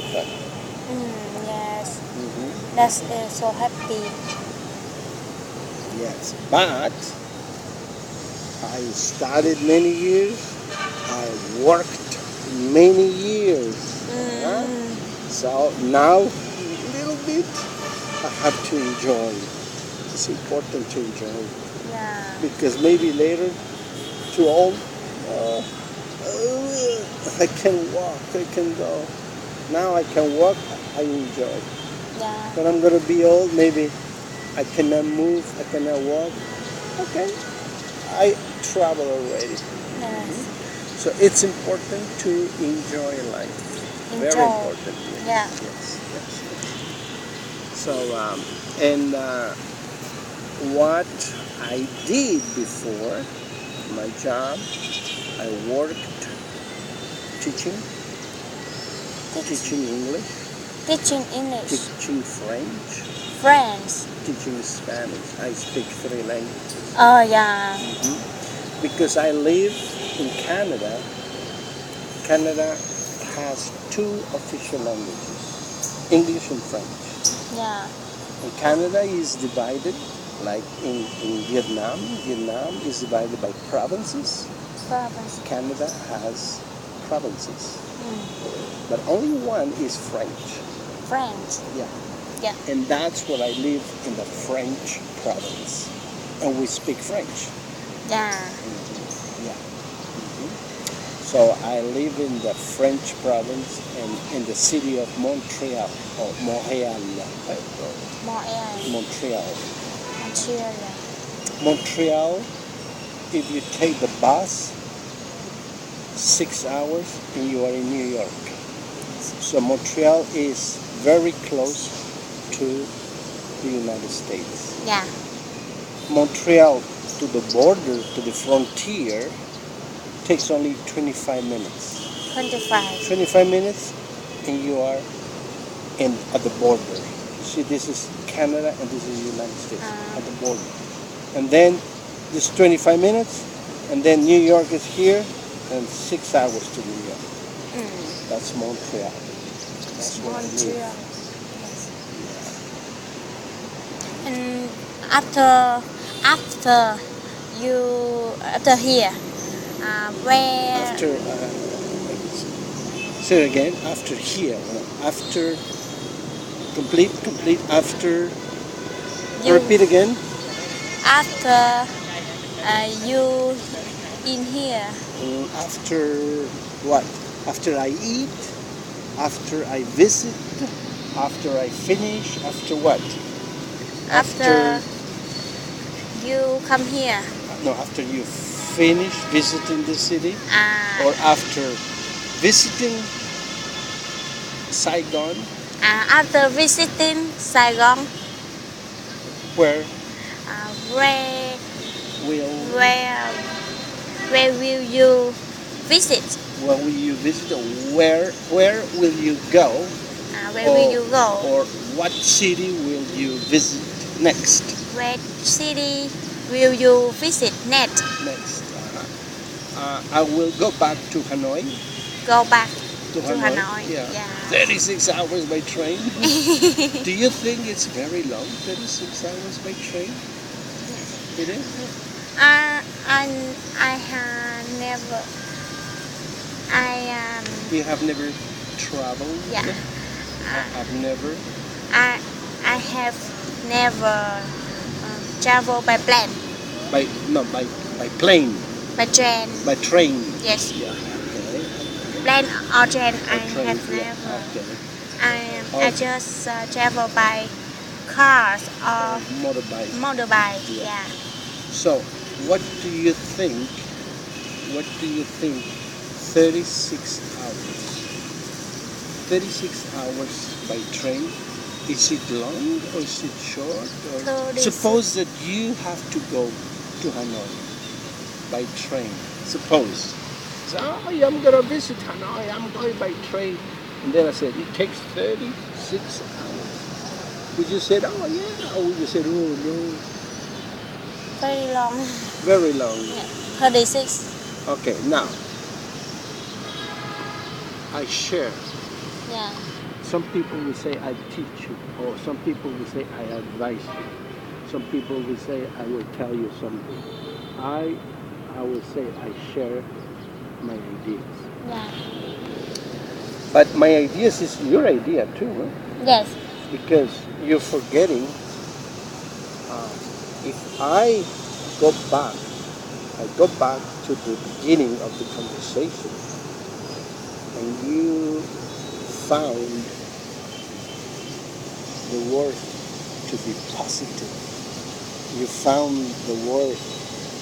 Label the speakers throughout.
Speaker 1: happen.
Speaker 2: Yes. That's so happy.
Speaker 1: Yes, but I studied many years. I worked many years. So now, little bit, I have to enjoy. It's important to enjoy
Speaker 2: Yeah.
Speaker 1: because maybe later, too old, I can walk, I can go. Now I can walk, I enjoy.
Speaker 2: Yeah.
Speaker 1: When I'm gonna be old, maybe I cannot move, I cannot walk. Okay, I travel already.
Speaker 2: Yes.
Speaker 1: So it's important to enjoy life. Very
Speaker 2: Enjoy.
Speaker 1: important.
Speaker 2: Yeah.
Speaker 1: Yes. So, and what I did before my job, I worked teaching English,
Speaker 2: Teaching English.
Speaker 1: teaching French,
Speaker 2: Friends.
Speaker 1: teaching Spanish. I speak 3 languages.
Speaker 2: Oh yeah.
Speaker 1: Because I live in Canada. Canada has 2 official languages, English and French.
Speaker 2: Yeah.
Speaker 1: And Canada is divided, like in Vietnam. Vietnam is divided by provinces.
Speaker 2: Province.
Speaker 1: Canada has provinces, but only one is French.
Speaker 2: French.
Speaker 1: Yeah.
Speaker 2: Yeah.
Speaker 1: And that's where I live, in the French province, and we speak French.
Speaker 2: Yeah.
Speaker 1: Yeah. So I live in the French province and in the city of Montreal, or Montreal.
Speaker 2: Montreal.
Speaker 1: Montreal.
Speaker 2: Montreal.
Speaker 1: Montreal, if you take the bus, 6 hours and you are in New York. So Montreal is very close to the United States.
Speaker 2: Yeah.
Speaker 1: Montreal to the border, to the frontier, takes only 25 minutes.
Speaker 2: 25.
Speaker 1: 25 minutes and you are at the border. See, this is Canada and this is the United States at the border. And then this 25 minutes, and then New York is here, and 6 hours to New York. That's Montreal. That's where I live.
Speaker 2: Montreal. Yes. And after here, where
Speaker 1: After, say it again, after here, after, complete, after, repeat again.
Speaker 2: after you in here,
Speaker 1: After what? After I eat, after I visit, after I finish, after what?
Speaker 2: after you come here,
Speaker 1: No, after you finish visiting the city, or after visiting Saigon,
Speaker 2: after visiting Saigon,
Speaker 1: where
Speaker 2: where
Speaker 1: will
Speaker 2: where will you visit?
Speaker 1: where will you visit? Or where will you go?
Speaker 2: Where will you go?
Speaker 1: Or what city will you visit next?
Speaker 2: Where city will you visit next?
Speaker 1: Next, I will go back to Hanoi.
Speaker 2: Go back
Speaker 1: To
Speaker 2: to Hanoi.
Speaker 1: Yeah.
Speaker 2: Yeah.
Speaker 1: 36 hours by train. Do you think it's very long? 36 hours by train? It is?
Speaker 2: I have never.
Speaker 1: You have never traveled?
Speaker 2: Yeah.
Speaker 1: I've never.
Speaker 2: I have never traveled by plane.
Speaker 1: By plane.
Speaker 2: By train.
Speaker 1: By train.
Speaker 2: Yes.
Speaker 1: Yeah. Okay.
Speaker 2: Plane or train. I
Speaker 1: Train,
Speaker 2: have
Speaker 1: yeah,
Speaker 2: never.
Speaker 1: okay.
Speaker 2: I just travel by cars or
Speaker 1: Motorbike.
Speaker 2: motorbike. Yeah.
Speaker 1: So, what do you think? 36 hours. 36 hours by train. Is it long or is it short? Or
Speaker 2: 36.
Speaker 1: suppose that you have to go to Hanoi by train. Suppose. So, I'm gonna visit Hanoi. I'm going by train. And then I said, it takes 36 hours. Would you say, oh yeah? Or would you say, oh no?
Speaker 2: Very long.
Speaker 1: Very long.
Speaker 2: Yeah. 36.
Speaker 1: Okay, now I share
Speaker 2: Yeah.
Speaker 1: some people will say I teach you, or some people will say I advise you. Some people will say I will tell you something. I will say I share my ideas.
Speaker 2: Yeah.
Speaker 1: But my ideas is your idea too, huh?
Speaker 2: Yes.
Speaker 1: Because you're forgetting. If I go back to the beginning of the conversation, and you found the word to be positive. You found the word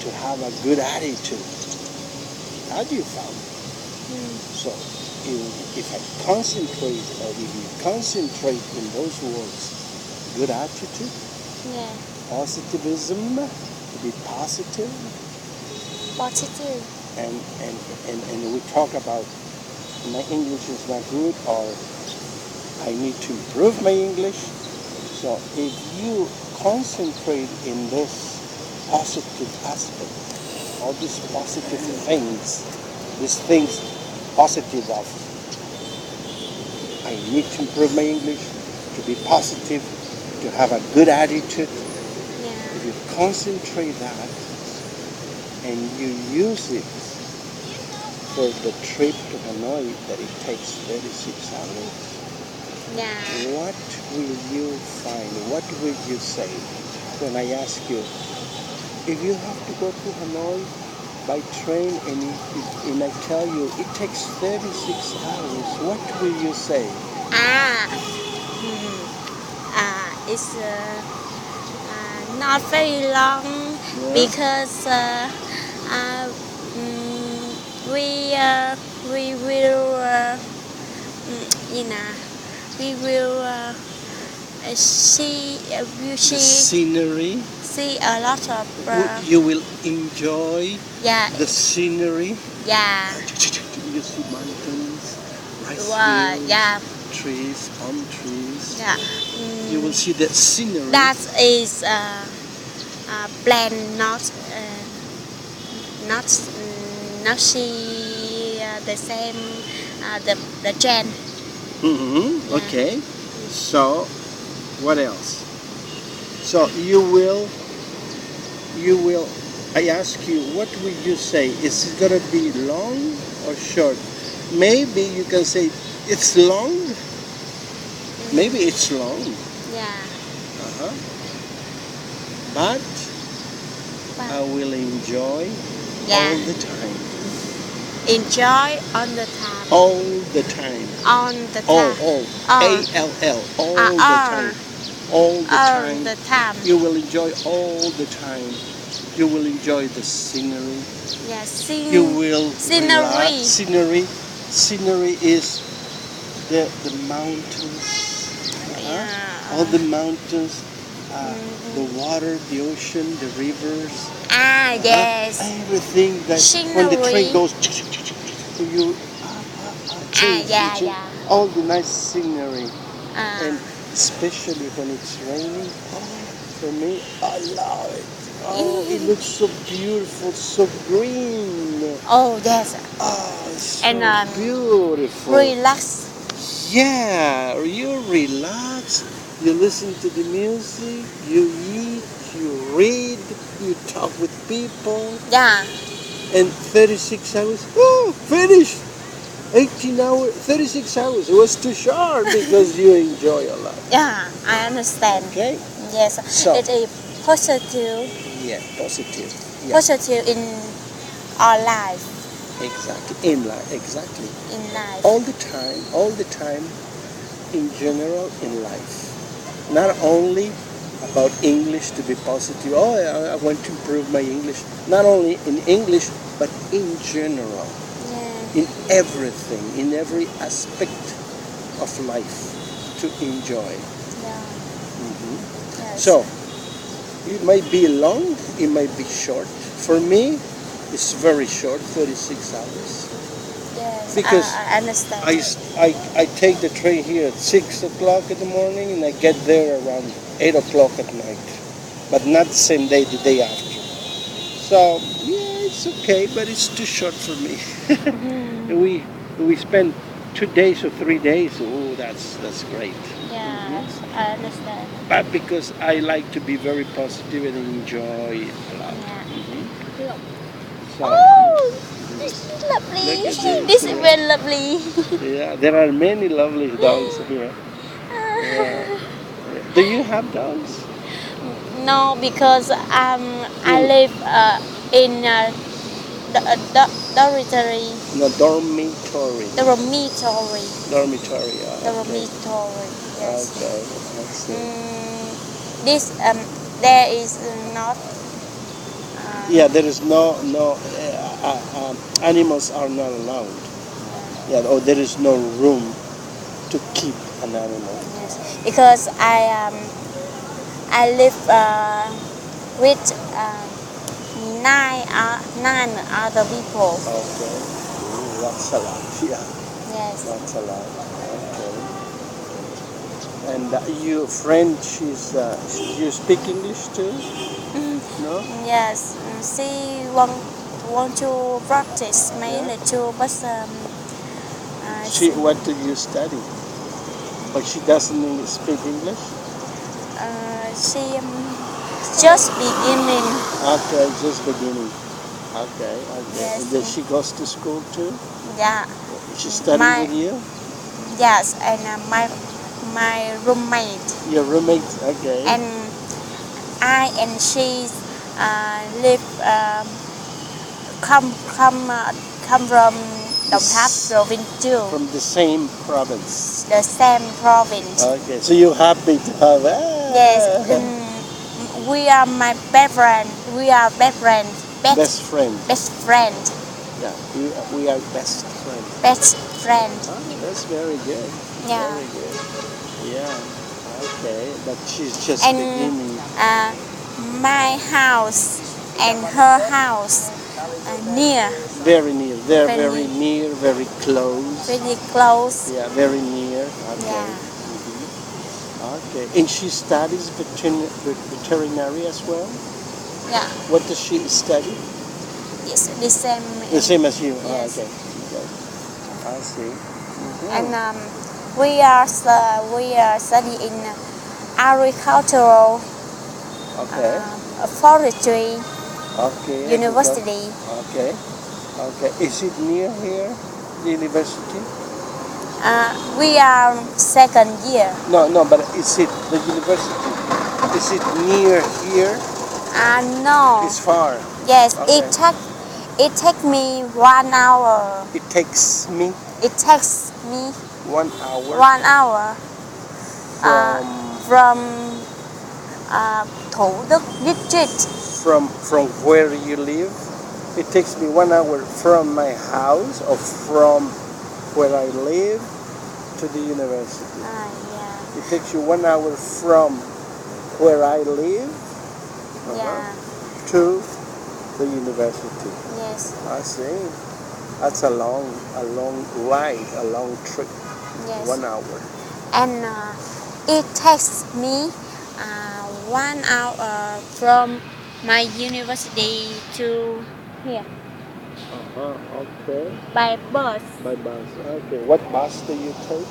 Speaker 1: to have a good attitude. How do you found it? So if I concentrate, or if you concentrate in those words, good attitude,
Speaker 2: Yeah.
Speaker 1: positivism, to be positive,
Speaker 2: Positive.
Speaker 1: and we talk about my English is not good, or I need to improve my English. So if you concentrate in this positive aspect, all these positive things, positive of, I need to improve my English, to be positive, to have a good attitude.
Speaker 2: Yeah.
Speaker 1: If you concentrate that and you use it for the trip to Hanoi that it takes 36 hours,
Speaker 2: Yeah.
Speaker 1: what will you find? What will you say when I ask you, if you have to go to Hanoi by train and I tell you it takes 36 hours, what will you say?
Speaker 2: It's not very long because we will we will see
Speaker 1: The scenery.
Speaker 2: see a lot of
Speaker 1: You will enjoy
Speaker 2: yeah
Speaker 1: the scenery.
Speaker 2: yeah
Speaker 1: You see mountains, rice fields,
Speaker 2: yeah
Speaker 1: trees, palm trees.
Speaker 2: yeah.
Speaker 1: You will see that scenery.
Speaker 2: That is plan not see the same the trend.
Speaker 1: Mm-hmm.
Speaker 2: Yeah.
Speaker 1: Okay. So, what else? So you will. I ask you, what will you say? Is it gonna be long or short? Maybe you can say it's long. Maybe it's long.
Speaker 2: Yeah.
Speaker 1: Uh-huh. But I will enjoy
Speaker 2: Yeah.
Speaker 1: all the time.
Speaker 2: Enjoy on the time.
Speaker 1: All the time.
Speaker 2: On the
Speaker 1: All.
Speaker 2: time.
Speaker 1: A-L-L. All the time. All the
Speaker 2: All
Speaker 1: time.
Speaker 2: the time.
Speaker 1: You will enjoy all the time. You will enjoy the scenery.
Speaker 2: Yeah.
Speaker 1: You will
Speaker 2: Scenery.
Speaker 1: relax. Scenery is the mountains.
Speaker 2: Yeah.
Speaker 1: All the mountains, the water, the ocean, the rivers.
Speaker 2: Yes.
Speaker 1: Everything that when the train
Speaker 2: Scenery.
Speaker 1: goes, you change.
Speaker 2: Yeah.
Speaker 1: All the nice scenery, and
Speaker 2: Uh,
Speaker 1: especially when it's raining. For me, I love it. Oh, it looks so beautiful, so green.
Speaker 2: oh yes.
Speaker 1: Oh, it's
Speaker 2: And
Speaker 1: so beautiful.
Speaker 2: relax.
Speaker 1: Yeah, you relax, you listen to the music, you eat, you read, you talk with people,
Speaker 2: Yeah.
Speaker 1: and 36 hours, oh, finished! 18 hours, 36 hours, it was too short because you enjoy a lot.
Speaker 2: Yeah. I understand.
Speaker 1: Okay?
Speaker 2: Yes.
Speaker 1: So-
Speaker 2: It is positive.
Speaker 1: Yeah, positive. Yeah,
Speaker 2: Positive in our life.
Speaker 1: exactly. In life, exactly.
Speaker 2: In life.
Speaker 1: All the time, in general, in life. Not only about English to be positive. Oh, I want to improve my English. Not only in English, but in general,
Speaker 2: Yeah.
Speaker 1: in everything, in every aspect of life to enjoy.
Speaker 2: Yeah. Yes.
Speaker 1: So, it might be long, it might be short. For me, it's very short, 36 hours.
Speaker 2: Yes.
Speaker 1: because
Speaker 2: I understand.
Speaker 1: I take the train here at 6 o'clock in the morning and I get there around 8 o'clock at night. But not the same day, the day after. So, yeah, it's okay, but it's too short for me. We spend 2 days or 3 days. Oh, that's great.
Speaker 2: Yes, I understand.
Speaker 1: But because I like to be very positive and enjoy a lot.
Speaker 2: Yeah.
Speaker 1: So
Speaker 2: Oh, this is lovely.
Speaker 1: look at this.
Speaker 2: This is very lovely.
Speaker 1: Yeah, there are many lovely dogs here. Yeah. Do you have dogs?
Speaker 2: No, because I live in dormitory.
Speaker 1: No, dormitory.
Speaker 2: Dormitory.
Speaker 1: Dormitory. Okay.
Speaker 2: Dormitory. Yes.
Speaker 1: Okay. Let's see.
Speaker 2: This there is not.
Speaker 1: Yeah, there is no animals are not allowed. Yeah, or there is no room to keep an animal.
Speaker 2: Yes, because I live with nine other people.
Speaker 1: Okay. Ooh, that's a lot. Yeah,
Speaker 2: Yes.
Speaker 1: that's a lot. Okay. And your friend, you speak English too? No?
Speaker 2: Yes. She want to practice my
Speaker 1: Yeah.
Speaker 2: little, but
Speaker 1: What do you study? But she doesn't speak English?
Speaker 2: she just beginning.
Speaker 1: Okay, just beginning. Okay, okay.
Speaker 2: Yes.
Speaker 1: And then she goes to school too?
Speaker 2: Yeah.
Speaker 1: She study
Speaker 2: My-
Speaker 1: with you?
Speaker 2: Yes, and my roommate.
Speaker 1: Your roommate? Okay.
Speaker 2: And I and she live come from Đồng Tháp province too,
Speaker 1: From the same province.
Speaker 2: the same province.
Speaker 1: Okay, so you're happy to have
Speaker 2: Yes, we are my best friend. We are best friend.
Speaker 1: best friend.
Speaker 2: Best friend.
Speaker 1: Yeah, we are best friends.
Speaker 2: Best friend.
Speaker 1: Oh, that's very good.
Speaker 2: Yeah.
Speaker 1: Very good. Yeah. Okay, but she's just
Speaker 2: And
Speaker 1: beginning.
Speaker 2: my house and her house near,
Speaker 1: Very near. They're
Speaker 2: very
Speaker 1: very near, very close.
Speaker 2: very close.
Speaker 1: Yeah, very near. Okay.
Speaker 2: Yeah.
Speaker 1: Okay. And she studies veterinary as well?
Speaker 2: Yeah,
Speaker 1: What does she study?
Speaker 2: it's the same.
Speaker 1: The same as you? Oh,
Speaker 2: Yes.
Speaker 1: okay. Okay. I see.
Speaker 2: And we are studying in agricultural
Speaker 1: Okay.
Speaker 2: forestry
Speaker 1: Okay.
Speaker 2: university.
Speaker 1: Okay. Okay. Is it near here, the university?
Speaker 2: We are second year.
Speaker 1: No, but is it the university? Is it near here?
Speaker 2: No.
Speaker 1: It's far.
Speaker 2: Yes,
Speaker 1: Okay.
Speaker 2: it take me 1 hour.
Speaker 1: It takes me
Speaker 2: It takes me
Speaker 1: 1 hour
Speaker 2: 1 hour from Thủ Đức district.
Speaker 1: from where you live. It takes me 1 hour from my house or from where I live to the university.
Speaker 2: Yeah.
Speaker 1: It takes you 1 hour from where I live
Speaker 2: Yeah.
Speaker 1: to the university.
Speaker 2: Yes.
Speaker 1: I see. That's a long ride, a long trip.
Speaker 2: Yes.
Speaker 1: 1 hour.
Speaker 2: And it takes me 1 hour from my university to here
Speaker 1: Okay.
Speaker 2: by bus.
Speaker 1: By bus. Okay. What bus do you take?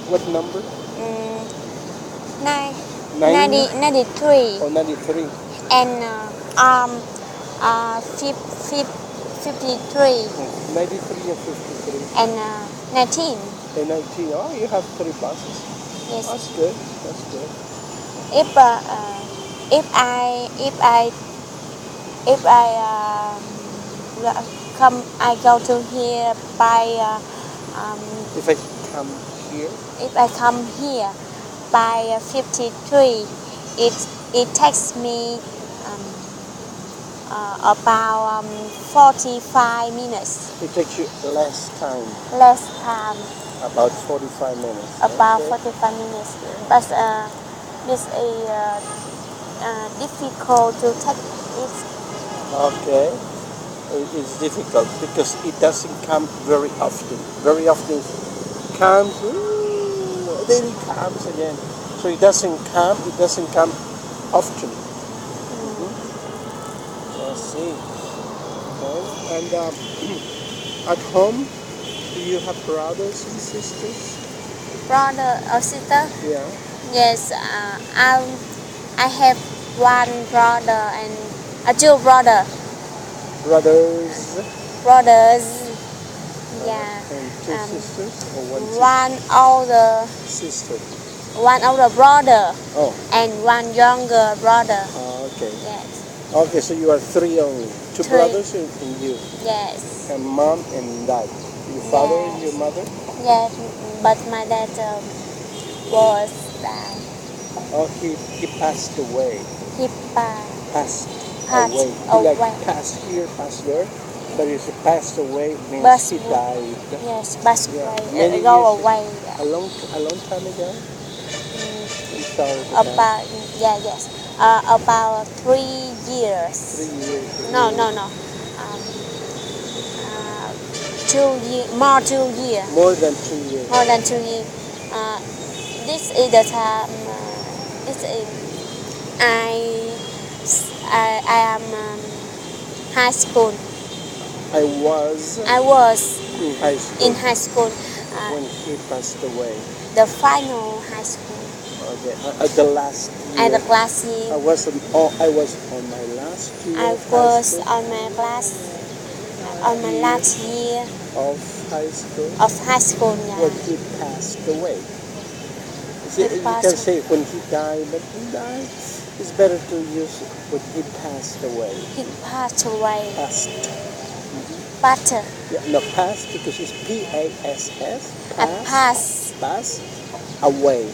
Speaker 1: What number?
Speaker 2: 93
Speaker 1: or 93?
Speaker 2: and 53
Speaker 1: 93 or 53?
Speaker 2: and 19.
Speaker 1: And 19. Oh, you have 3 buses.
Speaker 2: Yes.
Speaker 1: That's good. That's good.
Speaker 2: If I go to here by
Speaker 1: If I come here,
Speaker 2: if I come here by 53, it takes me about 45 minutes.
Speaker 1: it takes you less time,
Speaker 2: Less time,
Speaker 1: about 45 minutes.
Speaker 2: about
Speaker 1: Okay.
Speaker 2: 45 minutes. But this is difficult to take it.
Speaker 1: Okay. It's difficult because it doesn't come very often. Very often it comes, then it comes again. So it doesn't come often. I see. Okay. And at home, Do you have brothers and sisters?
Speaker 2: Brother or sister?
Speaker 1: Yeah.
Speaker 2: Yes, I have one brother and two brother.
Speaker 1: Brothers.
Speaker 2: Brothers. Yeah.
Speaker 1: And two sisters or one
Speaker 2: One older,
Speaker 1: sister?
Speaker 2: one older brother
Speaker 1: Oh.
Speaker 2: and one younger brother.
Speaker 1: Okay.
Speaker 2: Yes.
Speaker 1: Okay, so you are three only. Two
Speaker 2: Three.
Speaker 1: brothers and you.
Speaker 2: Yes.
Speaker 1: And mom and dad. Your father and your mother?
Speaker 2: Yes, but my dad was died.
Speaker 1: Oh, he passed away.
Speaker 2: He
Speaker 1: Passed
Speaker 2: passed
Speaker 1: away. He
Speaker 2: away.
Speaker 1: like passed here, passed there. But if he passed away, means
Speaker 2: Passed
Speaker 1: he
Speaker 2: away.
Speaker 1: died.
Speaker 2: Yes, passed
Speaker 1: Yeah.
Speaker 2: away.
Speaker 1: Many
Speaker 2: Go
Speaker 1: years
Speaker 2: away.
Speaker 1: A long time ago. I'm sorry for that.
Speaker 2: About yes. About 3 years.
Speaker 1: 3 years.
Speaker 2: No. 2 years. More 2 years.
Speaker 1: More than 2 years.
Speaker 2: More than 2 years. This is the time. This is I am high school.
Speaker 1: I was
Speaker 2: I was
Speaker 1: in high school
Speaker 2: in high school.
Speaker 1: when he passed away.
Speaker 2: The final high school.
Speaker 1: Okay. At the last year.
Speaker 2: At the class year.
Speaker 1: I was on my last year.
Speaker 2: I
Speaker 1: of high
Speaker 2: was
Speaker 1: school,
Speaker 2: on my last year
Speaker 1: of high school
Speaker 2: of high school.
Speaker 1: when
Speaker 2: Yeah.
Speaker 1: he passed away. See,
Speaker 2: He
Speaker 1: you
Speaker 2: passed
Speaker 1: can say when he died, but he died. It's better to use when he passed away.
Speaker 2: He passed away.
Speaker 1: Passed.
Speaker 2: But
Speaker 1: Yeah, no, passed because it's P-A-S-S.
Speaker 2: I
Speaker 1: Pass.
Speaker 2: passed
Speaker 1: Pass away.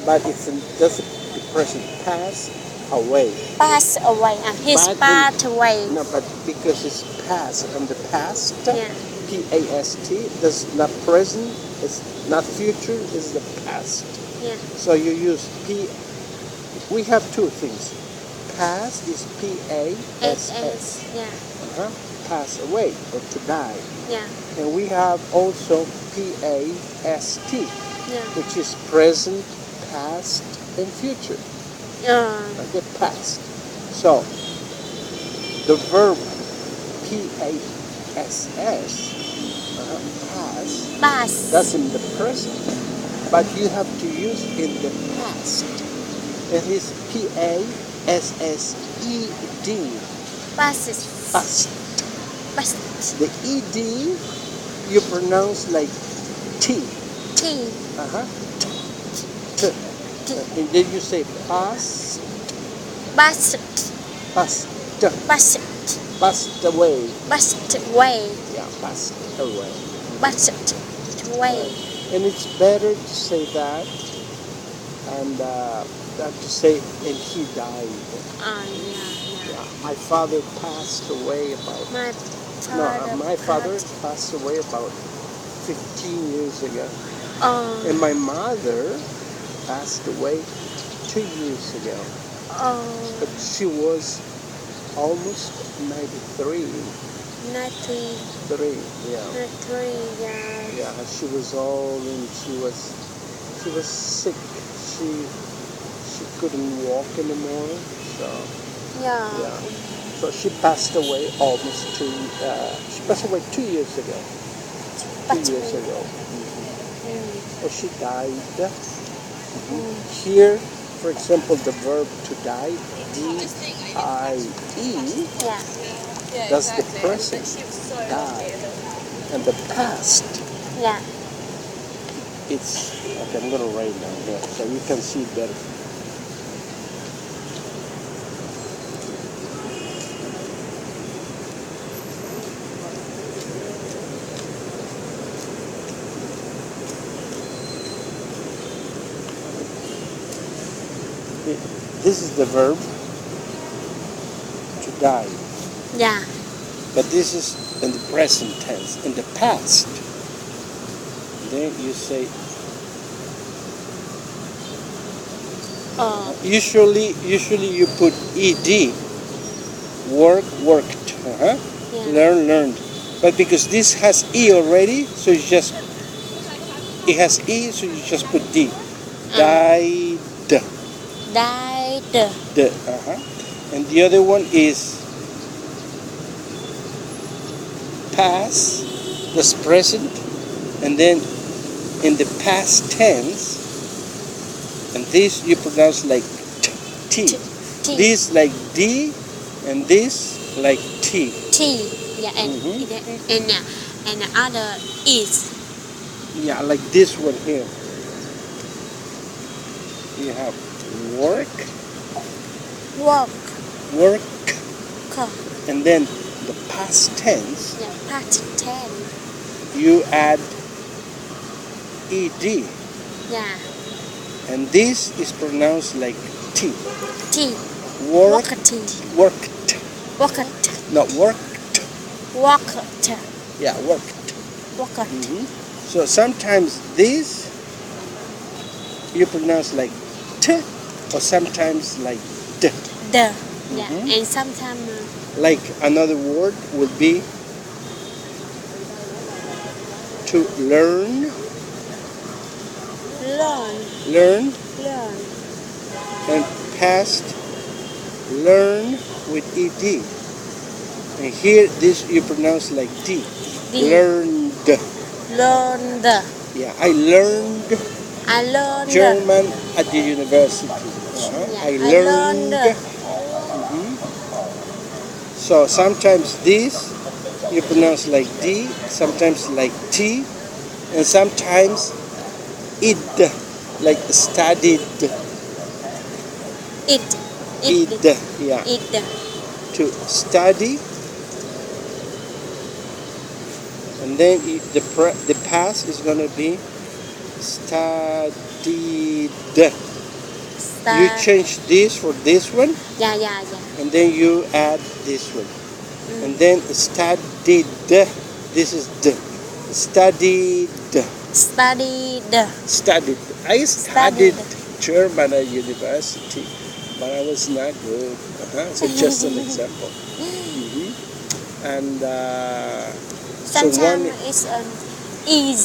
Speaker 1: But it's just the present. Pass away.
Speaker 2: passed away. He
Speaker 1: But
Speaker 2: passed away.
Speaker 1: No, but because it's past from the past.
Speaker 2: Yeah.
Speaker 1: P-A-S-T. That's not present. It's not future. It's the past.
Speaker 2: Yeah.
Speaker 1: So you use P. We have two things. Past is P-A-S-S.
Speaker 2: Yeah.
Speaker 1: Pass away or to die.
Speaker 2: Yeah.
Speaker 1: And we have also P-A-S-T,
Speaker 2: Yeah.
Speaker 1: which is present, past, and future. Okay, past. So the verb P-A-S-S, pass,
Speaker 2: Pass.
Speaker 1: that's in the present, but you have to use in the past. It is P-A-S-S-E-D,
Speaker 2: Passes.
Speaker 1: past.
Speaker 2: Pass.
Speaker 1: The ed you pronounce like T.
Speaker 2: T.
Speaker 1: T. And then you say pass,
Speaker 2: Passed.
Speaker 1: passed,
Speaker 2: Passed.
Speaker 1: passed away.
Speaker 2: Passed away.
Speaker 1: Yeah, passed away.
Speaker 2: Passed away.
Speaker 1: And it's better to say that and than to say and he died.
Speaker 2: Yeah.
Speaker 1: Yeah, my father passed away about. My father passed away about 15 years ago. And my mother passed away 2 years ago. But she was almost 93.
Speaker 2: 93.
Speaker 1: Yeah.
Speaker 2: 93. Yeah.
Speaker 1: Yeah, she was old and she was sick. She couldn't walk anymore. So
Speaker 2: Yeah.
Speaker 1: yeah. So she passed away almost she passed away 2 years ago. 2 years ago. So she died. Here, for example, the verb to die, D-I-E,
Speaker 2: Yeah.
Speaker 1: that's the present, die. And the past,
Speaker 2: Yeah.
Speaker 1: it's, okay, I'm going to write down here so you can see better. This is the verb to die.
Speaker 2: Yeah.
Speaker 1: But this is in the present tense. In the past, then you say, usually you put ed, worked,
Speaker 2: Yeah.
Speaker 1: learned. But because this has e already, so it has e, so you just put d. Died.
Speaker 2: Died.
Speaker 1: And the other one is past, that's present, and then in the past tense, and this you pronounce like T.
Speaker 2: T.
Speaker 1: This like D, and this like T.
Speaker 2: T. Yeah, and
Speaker 1: Mhm.
Speaker 2: and the other is.
Speaker 1: Yeah, like this one here. You have work,
Speaker 2: Work.
Speaker 1: work,
Speaker 2: K.
Speaker 1: and then the past tense,
Speaker 2: Yeah, past tense.
Speaker 1: you add ed,
Speaker 2: Yeah.
Speaker 1: and this is pronounced like T.
Speaker 2: T.
Speaker 1: Work,
Speaker 2: Worked.
Speaker 1: worked,
Speaker 2: Worked.
Speaker 1: not worked.
Speaker 2: Worked.
Speaker 1: Yeah, worked.
Speaker 2: Worked.
Speaker 1: Mhm. So sometimes this you pronounce like T, or sometimes like D.
Speaker 2: The. Yeah,
Speaker 1: Mhm.
Speaker 2: and sometimes
Speaker 1: Like another word would be to learn,
Speaker 2: learn.
Speaker 1: learn,
Speaker 2: Learn.
Speaker 1: and past learn with ed. And here this you pronounce like D.
Speaker 2: D.
Speaker 1: Learned.
Speaker 2: Learned.
Speaker 1: Yeah, I learned
Speaker 2: I learned.
Speaker 1: German at the university. Uh-huh.
Speaker 2: Yeah,
Speaker 1: I
Speaker 2: I
Speaker 1: learned.
Speaker 2: learned.
Speaker 1: Mhm. So sometimes this you pronounce like D, sometimes like T, and sometimes id, like studied.
Speaker 2: It.
Speaker 1: Id, yeah,
Speaker 2: It.
Speaker 1: to study, and then the past is gonna be studied. You change this for this one,
Speaker 2: Yeah, yeah, yeah.
Speaker 1: and then you add this one, and then studied. This is the studied.
Speaker 2: Studied.
Speaker 1: Studied. I studied German at university, but I was not good. So just an example. Mhm. And so
Speaker 2: Sometimes
Speaker 1: one
Speaker 2: it's is.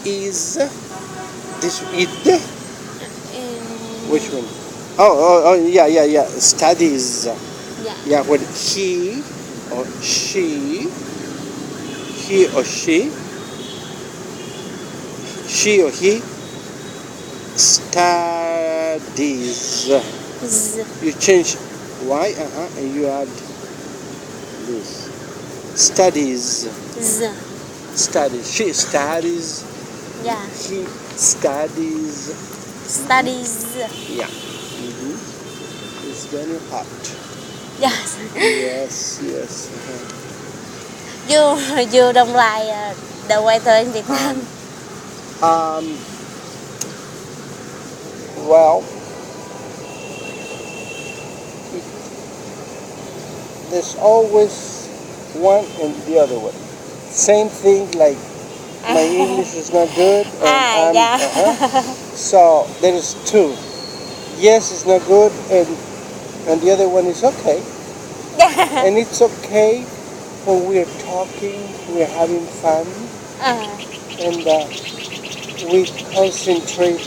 Speaker 1: is this id.
Speaker 2: In,
Speaker 1: Which one? Oh, yeah. Studies.
Speaker 2: yeah.
Speaker 1: Yeah, when he or she or he studies.
Speaker 2: Z.
Speaker 1: You change y, and you add this. Studies.
Speaker 2: Z.
Speaker 1: Studies. She studies.
Speaker 2: Yeah.
Speaker 1: He studies.
Speaker 2: Studies.
Speaker 1: Yeah. It's very hot.
Speaker 2: Yes.
Speaker 1: Yes.
Speaker 2: You don't like the weather in Vietnam.
Speaker 1: Well, there's always one and the other one. Same thing, like my English is not good, and
Speaker 2: Yeah.
Speaker 1: so there is two. Yes, it's not good, and the other one is okay.
Speaker 2: Yeah.
Speaker 1: And it's okay when we're talking, we're having fun, and we concentrate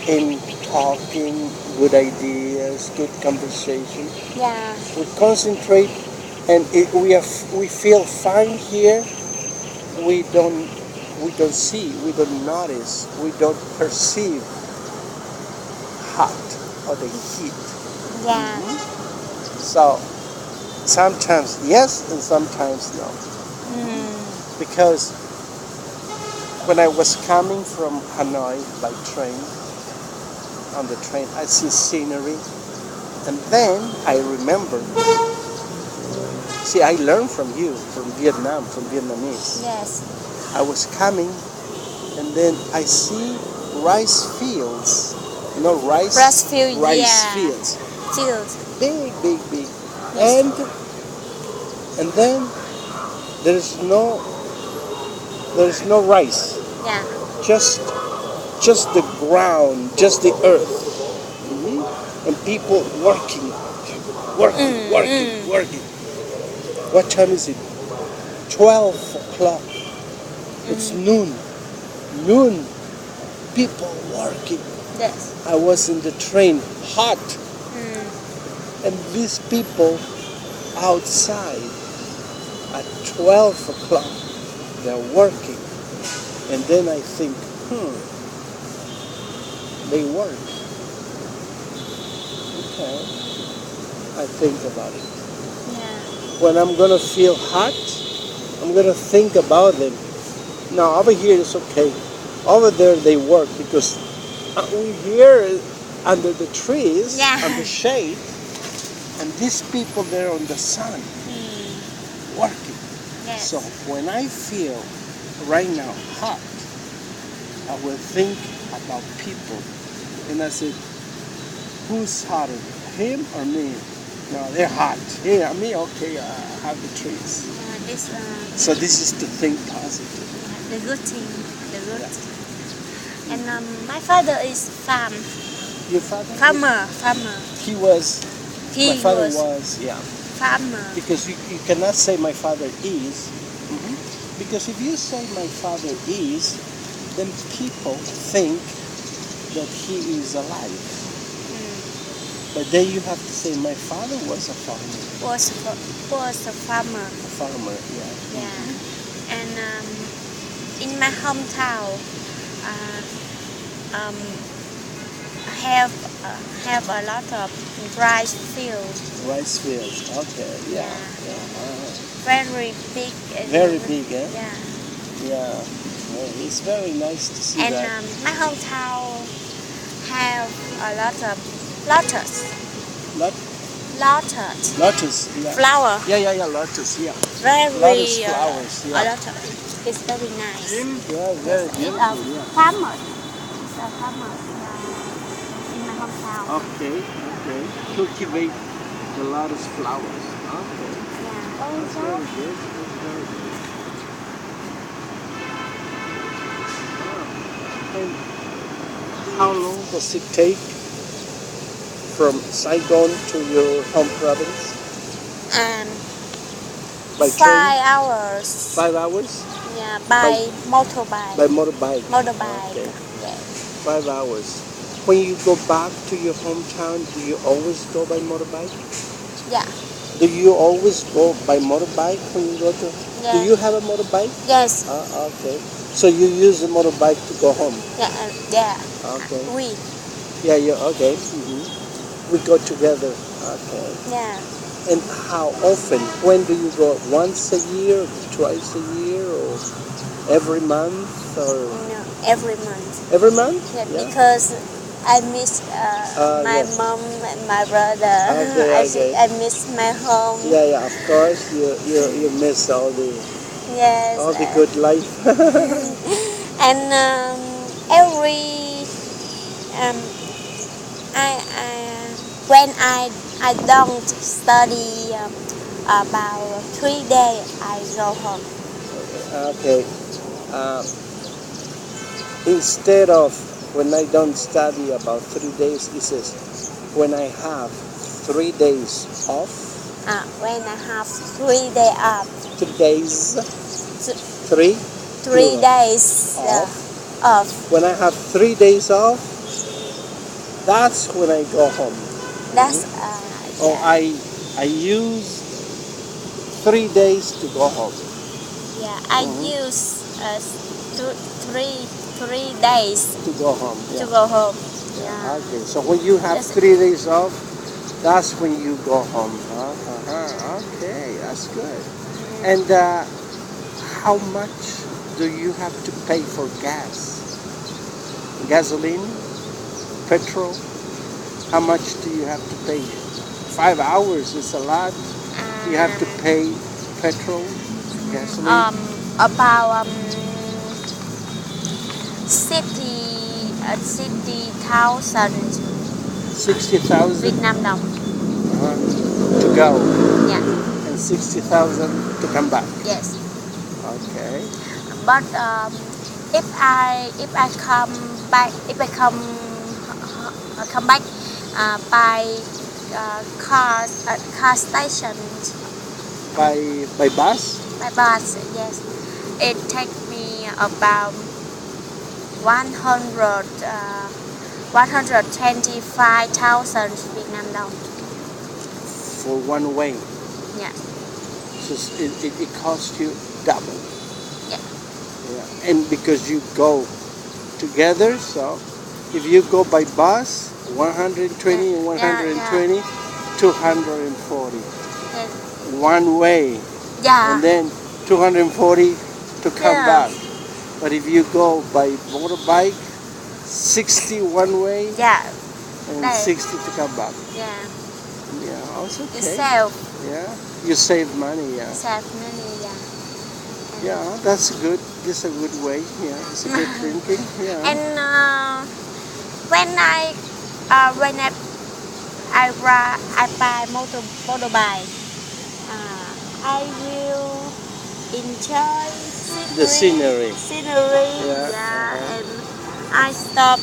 Speaker 1: in talking, good ideas, good conversation.
Speaker 2: Yeah.
Speaker 1: We concentrate, and we feel fine here. We don't see, we don't notice, we don't perceive hot or the heat.
Speaker 2: Yeah.
Speaker 1: So sometimes yes and sometimes no. Because when I was coming from Hanoi by train, on the train, I see scenery, and then I remember. See, I learned from you, from Vietnam, from Vietnamese.
Speaker 2: Yes.
Speaker 1: I was coming, and then I see rice fields. You know, rice
Speaker 2: field.
Speaker 1: rice
Speaker 2: Yeah.
Speaker 1: fields,
Speaker 2: Fields.
Speaker 1: big,
Speaker 2: Yes.
Speaker 1: and then there's no rice,
Speaker 2: Yeah.
Speaker 1: just the ground, just the earth. And people working. What time is it? 12 o'clock. It's noon. People working.
Speaker 2: Yes.
Speaker 1: I was in the train, hot, and these people outside at 12 o'clock, they're working. And then I think, they work. Okay. I think about it.
Speaker 2: Yeah.
Speaker 1: When I'm gonna feel hot, I'm gonna think about them. Now over here it's okay. Over there they work because we here under the trees,
Speaker 2: Yeah.
Speaker 1: on the shade, and these people there on the sun working.
Speaker 2: Yes.
Speaker 1: So when I feel right now hot, I will think about people, and I said, who's hotter, him or me? No, they're hot. Yeah, me, okay, I have the trees.
Speaker 2: This
Speaker 1: So this is to think positive.
Speaker 2: the good thing. The good.
Speaker 1: Yeah.
Speaker 2: And my father is
Speaker 1: Your father?
Speaker 2: farmer.
Speaker 1: He was.
Speaker 2: He
Speaker 1: My father
Speaker 2: was
Speaker 1: was, yeah.
Speaker 2: farmer.
Speaker 1: Because you cannot say my father is. Because if you say my father is, then people think that he is alive. But then you have to say my father was a farmer.
Speaker 2: Was a farmer.
Speaker 1: A farmer, yeah.
Speaker 2: Yeah. And in my hometown, have a lot of rice fields.
Speaker 1: Rice fields, okay, yeah.
Speaker 2: Very big.
Speaker 1: Very big, eh?
Speaker 2: Yeah.
Speaker 1: Yeah. Well, it's very nice to see
Speaker 2: And
Speaker 1: that.
Speaker 2: my hometown have a lot of lotus. Lotus.
Speaker 1: Lotus, yeah.
Speaker 2: Flower.
Speaker 1: Yeah, lotus, yeah.
Speaker 2: Very
Speaker 1: Lotus flowers, yeah.
Speaker 2: a lot of. It's very nice.
Speaker 1: Yeah, very
Speaker 2: It's
Speaker 1: beautiful,
Speaker 2: a
Speaker 1: yeah.
Speaker 2: farmer. It's a farmer in my hometown.
Speaker 1: Okay. Cultivate the lotus flowers. Okay.
Speaker 2: Yeah.
Speaker 1: That's very good. That's very good. And how long does it take from Saigon to your home province? By
Speaker 2: 5 hours.
Speaker 1: 5 hours?
Speaker 2: Yeah, by motorbike.
Speaker 1: By motorbike?
Speaker 2: Motorbike.
Speaker 1: Okay.
Speaker 2: Yes.
Speaker 1: 5 hours. When you go back to your hometown, do you always go by motorbike?
Speaker 2: Yeah.
Speaker 1: Do you always go by motorbike when you go to?
Speaker 2: Yeah.
Speaker 1: Do you have a motorbike?
Speaker 2: Yes.
Speaker 1: Okay. So you use the motorbike to go home?
Speaker 2: Yeah.
Speaker 1: Okay.
Speaker 2: We.
Speaker 1: Yeah. Okay. We go together. Okay.
Speaker 2: Yeah.
Speaker 1: And how often? When do you go? Once a year, twice a year, or every month, or
Speaker 2: No, every month.
Speaker 1: every month?
Speaker 2: Yeah, because I miss my
Speaker 1: yes.
Speaker 2: mom and my brother.
Speaker 1: Okay.
Speaker 2: I miss my home.
Speaker 1: Yeah. Of course, you miss all the
Speaker 2: Yes.
Speaker 1: good life.
Speaker 2: And every I when I don't study about 3 days, I go home.
Speaker 1: Okay. Instead of when I don't study about 3 days, it says when I have 3 days off.
Speaker 2: When I have 3 days off.
Speaker 1: 3 days.
Speaker 2: Three
Speaker 1: Plural.
Speaker 2: days off.
Speaker 1: When I have 3 days off, that's when I go home.
Speaker 2: That's
Speaker 1: Or I use 3 days to go home.
Speaker 2: yeah. I use 3 days
Speaker 1: To go home.
Speaker 2: to go home. Yeah.
Speaker 1: Okay. So when you have
Speaker 2: Yes.
Speaker 1: 3 days off, that's when you go home. Okay, that's good. And how much do you have to pay for gas? Gasoline? Petrol? How much do you have to pay? 5 hours is a lot. You have to pay petrol, gasoline.
Speaker 2: About 60,000
Speaker 1: 60,000
Speaker 2: Việt Nam đồng.
Speaker 1: to go
Speaker 2: Yeah.
Speaker 1: and 60,000 to come back.
Speaker 2: Yes.
Speaker 1: Okay.
Speaker 2: But if I come back by car station
Speaker 1: By bus?
Speaker 2: by bus, yes, it takes me about 125,000 Việt Nam đồng.
Speaker 1: For one way.
Speaker 2: Yeah.
Speaker 1: So it costs you double.
Speaker 2: Yeah.
Speaker 1: Yeah. And because you go together, so if you go by bus, 120 and 120, 240.
Speaker 2: Yes.
Speaker 1: One way.
Speaker 2: Yeah.
Speaker 1: And then 240 to come
Speaker 2: Yeah.
Speaker 1: back. But if you go by motorbike, 60 one way
Speaker 2: Yeah.
Speaker 1: and
Speaker 2: Right.
Speaker 1: 60 to come back.
Speaker 2: Yeah.
Speaker 1: Yeah, also okay.
Speaker 2: Yourself.
Speaker 1: Yeah, you save money. Yeah,
Speaker 2: Save money. Yeah.
Speaker 1: yeah, that's good. This is a good way. Yeah, it's a good thinking. Yeah.
Speaker 2: And when I I buy motorbike, I will enjoy
Speaker 1: The scenery.
Speaker 2: Scenery.
Speaker 1: Yeah,
Speaker 2: Yeah. And I stop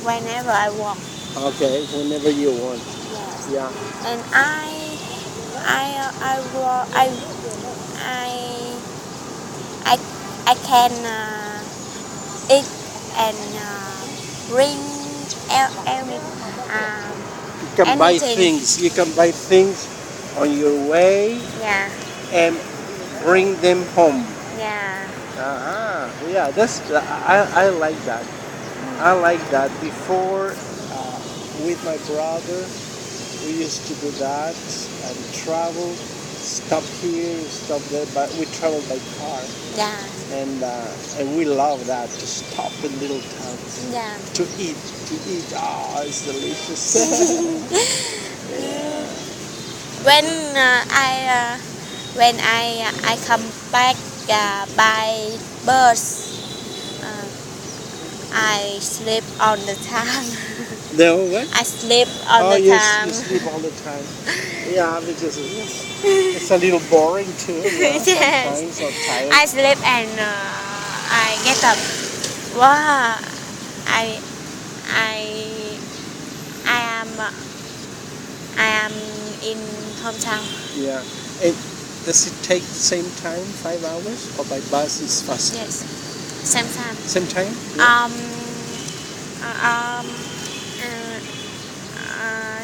Speaker 2: whenever I want.
Speaker 1: Okay, whenever you want.
Speaker 2: Yes.
Speaker 1: Yeah.
Speaker 2: And I I can eat and bring every
Speaker 1: You can buy
Speaker 2: anything.
Speaker 1: things. You can buy things on your way
Speaker 2: Yeah.
Speaker 1: and bring them home.
Speaker 2: Yeah.
Speaker 1: Yeah, that's I like that. I like that. Before, with my brother, we used to do that and travel, stop here, stop there. But we travel by car,
Speaker 2: Yeah.
Speaker 1: and we love that to stop in little towns
Speaker 2: Yeah.
Speaker 1: to eat. To eat, it's delicious.
Speaker 2: When I come back by bus, I sleep all the time.
Speaker 1: No, what?
Speaker 2: I sleep all the
Speaker 1: Yes,
Speaker 2: time.
Speaker 1: you sleep all the time. Yeah, because it's a little boring too. Yeah,
Speaker 2: Yes.
Speaker 1: sometimes or tired.
Speaker 2: I sleep and I get up. Wow, I I am in hometown.
Speaker 1: Yeah. And does it take the same time, 5 hours, or by bus is faster?
Speaker 2: Yes, same time.
Speaker 1: Same time?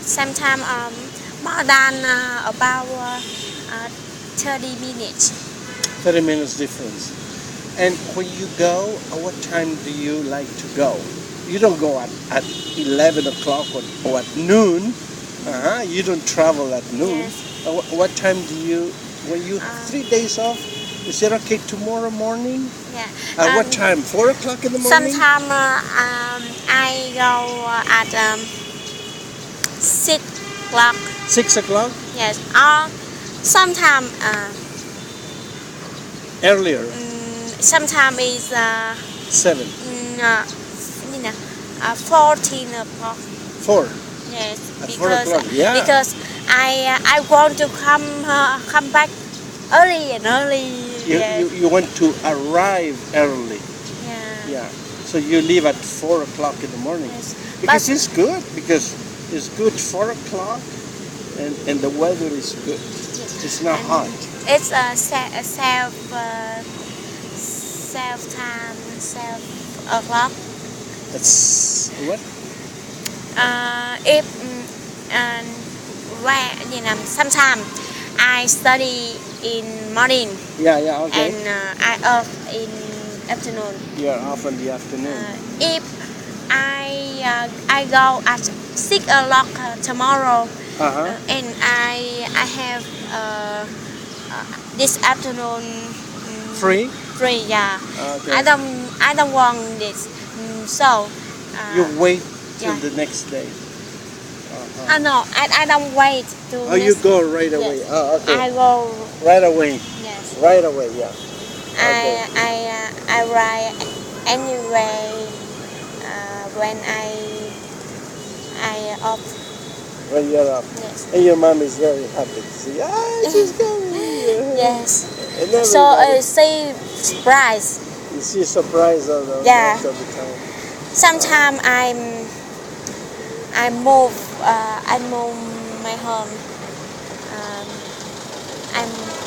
Speaker 2: Same time. More than about 30 minutes.
Speaker 1: 30 minutes difference. And when you go, at what time do you like to go? You don't go at 11 o'clock or at noon. You don't travel at noon.
Speaker 2: Yes.
Speaker 1: What time do you, when you 3 days off, is it okay tomorrow morning?
Speaker 2: Yeah.
Speaker 1: At what time? 4 o'clock in the morning?
Speaker 2: Sometimes I go at 6 o'clock.
Speaker 1: 6 o'clock?
Speaker 2: Yes. Or sometimes
Speaker 1: Earlier?
Speaker 2: sometimes is
Speaker 1: 7?
Speaker 2: 14 o'clock.
Speaker 1: 4?
Speaker 2: Yes.
Speaker 1: At 4 o'clock, yeah.
Speaker 2: Because I want to come back early and early. Yes.
Speaker 1: You want to arrive early.
Speaker 2: Yeah.
Speaker 1: Yeah. So you leave at 4 o'clock in the morning.
Speaker 2: Yes.
Speaker 1: Because it's good. Because it's good 4 o'clock and the weather is good. It's not hot.
Speaker 2: It's a self time, self o'clock.
Speaker 1: It's what?
Speaker 2: If sometimes I study in morning
Speaker 1: Yeah, okay.
Speaker 2: and I off in afternoon.
Speaker 1: You're off in the afternoon.
Speaker 2: If I go at 6 o'clock tomorrow, and I have this afternoon
Speaker 1: Free?
Speaker 2: free. Yeah.
Speaker 1: Okay.
Speaker 2: I don't want this. So.
Speaker 1: You wait till
Speaker 2: yeah.
Speaker 1: the next day.
Speaker 2: No, I don't wait to.
Speaker 1: Oh, you go right away.
Speaker 2: Yes.
Speaker 1: Oh, okay.
Speaker 2: I go.
Speaker 1: Right away.
Speaker 2: Yes.
Speaker 1: Right away, yeah. Okay.
Speaker 2: I ride anyway when I off.
Speaker 1: When you're up.
Speaker 2: Yes.
Speaker 1: And your mom is very happy to see. She's coming.
Speaker 2: Yes.
Speaker 1: And
Speaker 2: So
Speaker 1: everybody-
Speaker 2: she surprise.
Speaker 1: You see surprise all the
Speaker 2: Yeah.
Speaker 1: most of the time.
Speaker 2: Sometimes I move my home.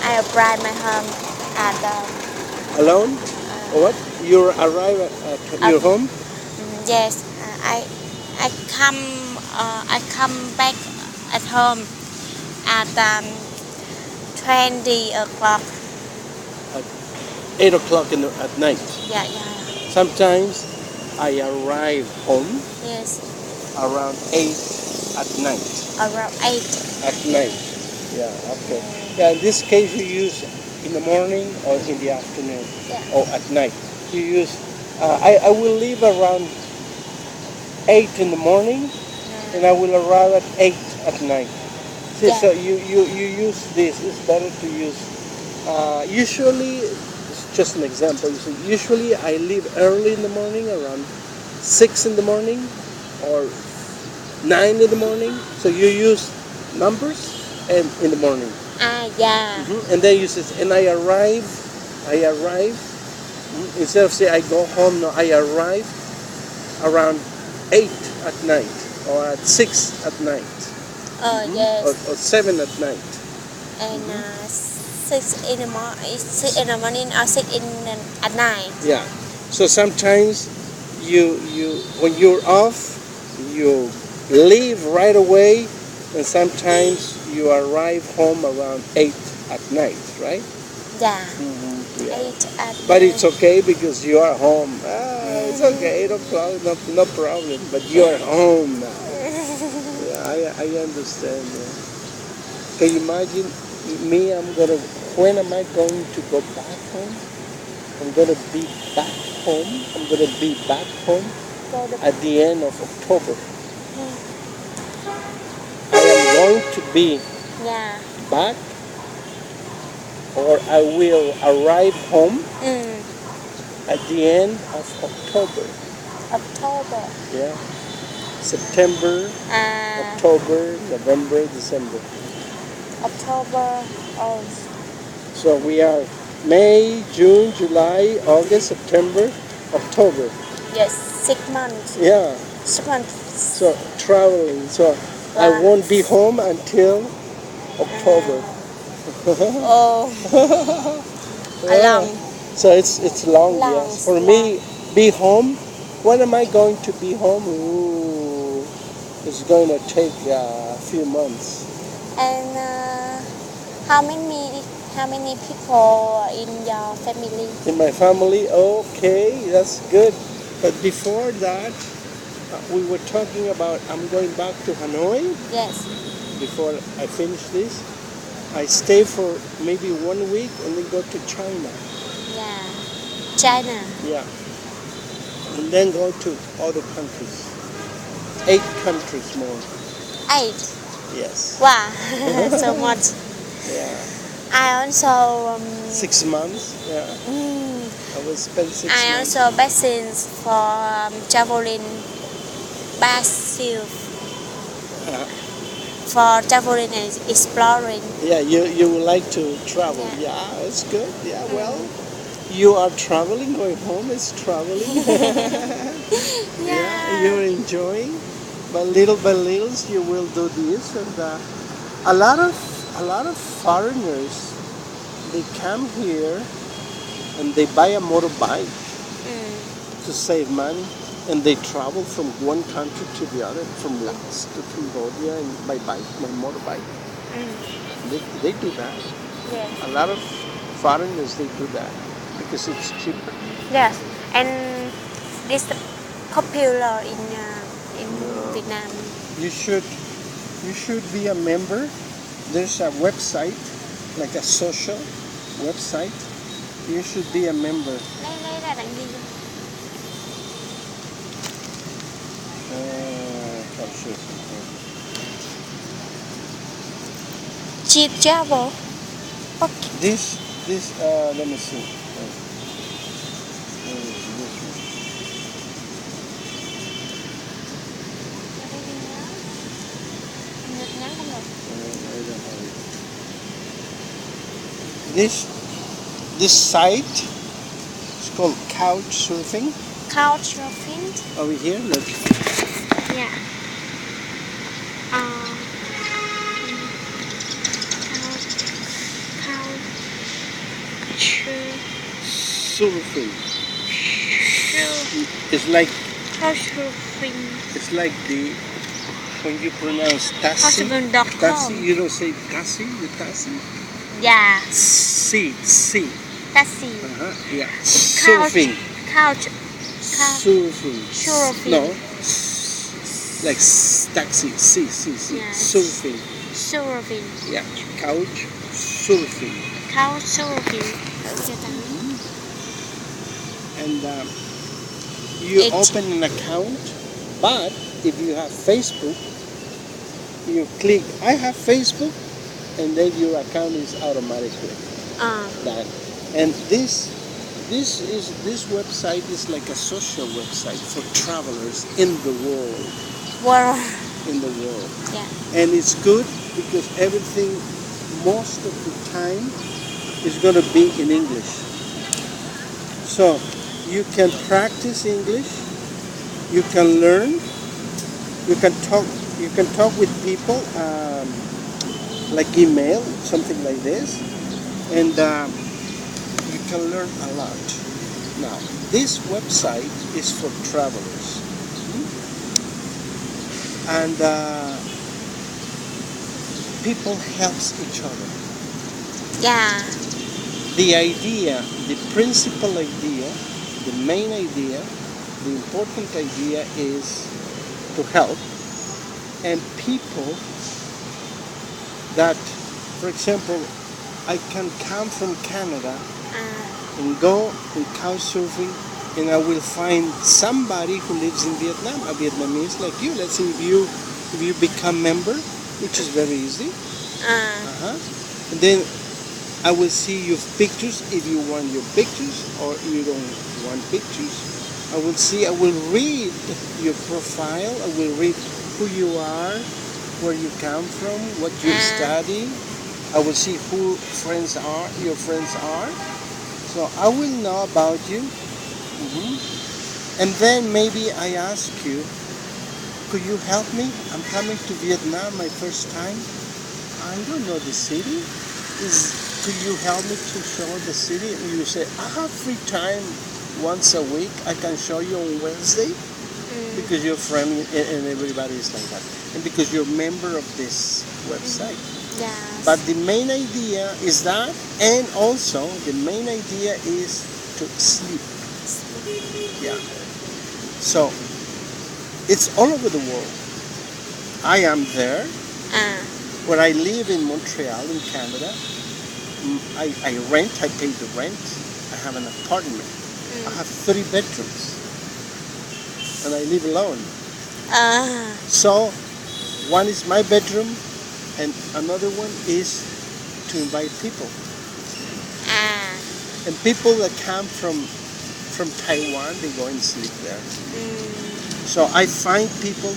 Speaker 2: I apply my home at
Speaker 1: Alone? Or what? You arrive at your home?
Speaker 2: yes. I come back at home at 20 o'clock.
Speaker 1: At 8 o'clock at night.
Speaker 2: Yeah.
Speaker 1: Sometimes I arrive home
Speaker 2: Yes.
Speaker 1: around 8 at night.
Speaker 2: Around 8.
Speaker 1: At night. Yeah, okay. Yeah, in this case you use in the morning or in the afternoon
Speaker 2: Yeah.
Speaker 1: or at night. You use, I will leave around 8 in the morning and I will arrive at 8 at night. See,
Speaker 2: Yeah.
Speaker 1: so you use this. It's better to use, usually, it's just an example. You see, usually I leave early in the morning around 6 in the morning or 9 in the morning. So you use numbers and in the morning.
Speaker 2: Yeah.
Speaker 1: And then you say, and I arrive, instead of say I go home, no, I arrive around 8 at night or at 6 at night
Speaker 2: Yes.
Speaker 1: or 7 at night.
Speaker 2: And 6 in the morning, 6 in the morning or 6 at night.
Speaker 1: Yeah. So sometimes you when you're off, you leave right away, and sometimes you arrive home around 8 at night, right?
Speaker 2: Yeah.
Speaker 1: Yeah.
Speaker 2: 8 at
Speaker 1: But
Speaker 2: night.
Speaker 1: it's okay because you are home. It's okay, no problem. But you are home now. Yeah, I understand. Yeah. Can you imagine me? When am I going to go back home? I'm gonna be back home. I'm gonna be back home at the end of October. I am going to be
Speaker 2: Yeah.
Speaker 1: back, or I will arrive home at the end of October.
Speaker 2: October.
Speaker 1: Yeah. September, October, November, December.
Speaker 2: October. Oh.
Speaker 1: So we are May, June, July, August, September, October.
Speaker 2: Yes. 6 months.
Speaker 1: Yeah.
Speaker 2: 6 months.
Speaker 1: So traveling. So I won't be home until October.
Speaker 2: Oh.
Speaker 1: Yeah.
Speaker 2: Long.
Speaker 1: So it's long,
Speaker 2: Long,
Speaker 1: yes. For me, be home. When am I going to be home? Ooh, it's going to take a few months.
Speaker 2: And how many people in your family?
Speaker 1: In my family, okay, that's good. But before that, we were talking about I'm going back to Hanoi.
Speaker 2: Yes.
Speaker 1: Before I finish this, I stay for maybe 1 week and then go to China.
Speaker 2: Yeah. China.
Speaker 1: Yeah. And then go to other countries. 8 countries more.
Speaker 2: 8.
Speaker 1: Yes.
Speaker 2: Wow. So much.
Speaker 1: Yeah.
Speaker 2: I also
Speaker 1: 6 months. Yeah. I will spend 6
Speaker 2: I
Speaker 1: months.
Speaker 2: also vaccines for traveling Brazil for traveling and exploring.
Speaker 1: Yeah, you would like to travel. Yeah, it's good. Yeah, well, you are traveling, going home is traveling. Yeah, you're enjoying. But little by little, you will do this, and a lot of foreigners, they come here and they buy a motorbike to save money, and they travel from one country to the other, from Laos to Cambodia, and by motorbike. They do that.
Speaker 2: Yes.
Speaker 1: A lot of foreigners, they do that because it's cheaper.
Speaker 2: Yes. And this popular in Vietnam.
Speaker 1: You should be a member. There's a website, like a social website. You should be a member.
Speaker 2: Lấy ra đặng ghi. Cheap travel. Okay.
Speaker 1: This let me see. This site is called couch surfing.
Speaker 2: Couch surfing.
Speaker 1: Over here, look.
Speaker 2: Yeah.
Speaker 1: Surfing. It's like
Speaker 2: Couch surfing.
Speaker 1: it's like when you pronounce taxi.
Speaker 2: Husband.com.
Speaker 1: Taxi, you don't say taxi, you taxi.
Speaker 2: Yeah.
Speaker 1: C.
Speaker 2: Taxi.
Speaker 1: Yeah. Surfing.
Speaker 2: couch.
Speaker 1: Surfing.
Speaker 2: Surfing.
Speaker 1: No. Like taxi.
Speaker 2: Yes.
Speaker 1: Surfing.
Speaker 2: Surfing.
Speaker 1: Yeah. Couch surfing.
Speaker 2: Couch surfing.
Speaker 1: And you
Speaker 2: It-
Speaker 1: open an account, but if you have Facebook, you click I have Facebook, and then your account is automatically that. And this website is like a social website for travelers in the world.
Speaker 2: World.
Speaker 1: In the world.
Speaker 2: Yeah.
Speaker 1: And it's good because everything most of the time is going to be in English. So you can practice English, you can learn, you can talk with people like email, something like this, and you can learn a lot. Now, this website is for travelers, and people helps each other.
Speaker 2: Yeah.
Speaker 1: The idea, the principal idea, the main idea, the important idea is to help. And people that, for example, I can come from Canada and go and couch surfing, and I will find somebody who lives in Vietnam, a Vietnamese like you. Let's say if you become member, which is very easy. And then I will see your pictures if you want your pictures, or you don't want pictures. I will read your profile. I will read who you are, where you come from, what you study. I will see who your friends are. So I will know about you. And then maybe I ask you, could you help me? I'm coming to Vietnam my first time. I don't know the city. Could you help me to show the city? And you say, I have free time once a week. I can show you on Wednesday. Because you're friendly and everybody is like that. And because you're a member of this website.
Speaker 2: Yes.
Speaker 1: But the main idea is that, and also the main idea is to sleep. Yeah. So it's all over the world. I am there. Where I live in Montreal, in Canada, I pay the rent. I have an apartment. I have 3 bedrooms. And I live alone. So one is my bedroom, and another one is to invite people. And people that come from Taiwan, they go and sleep there. So I find people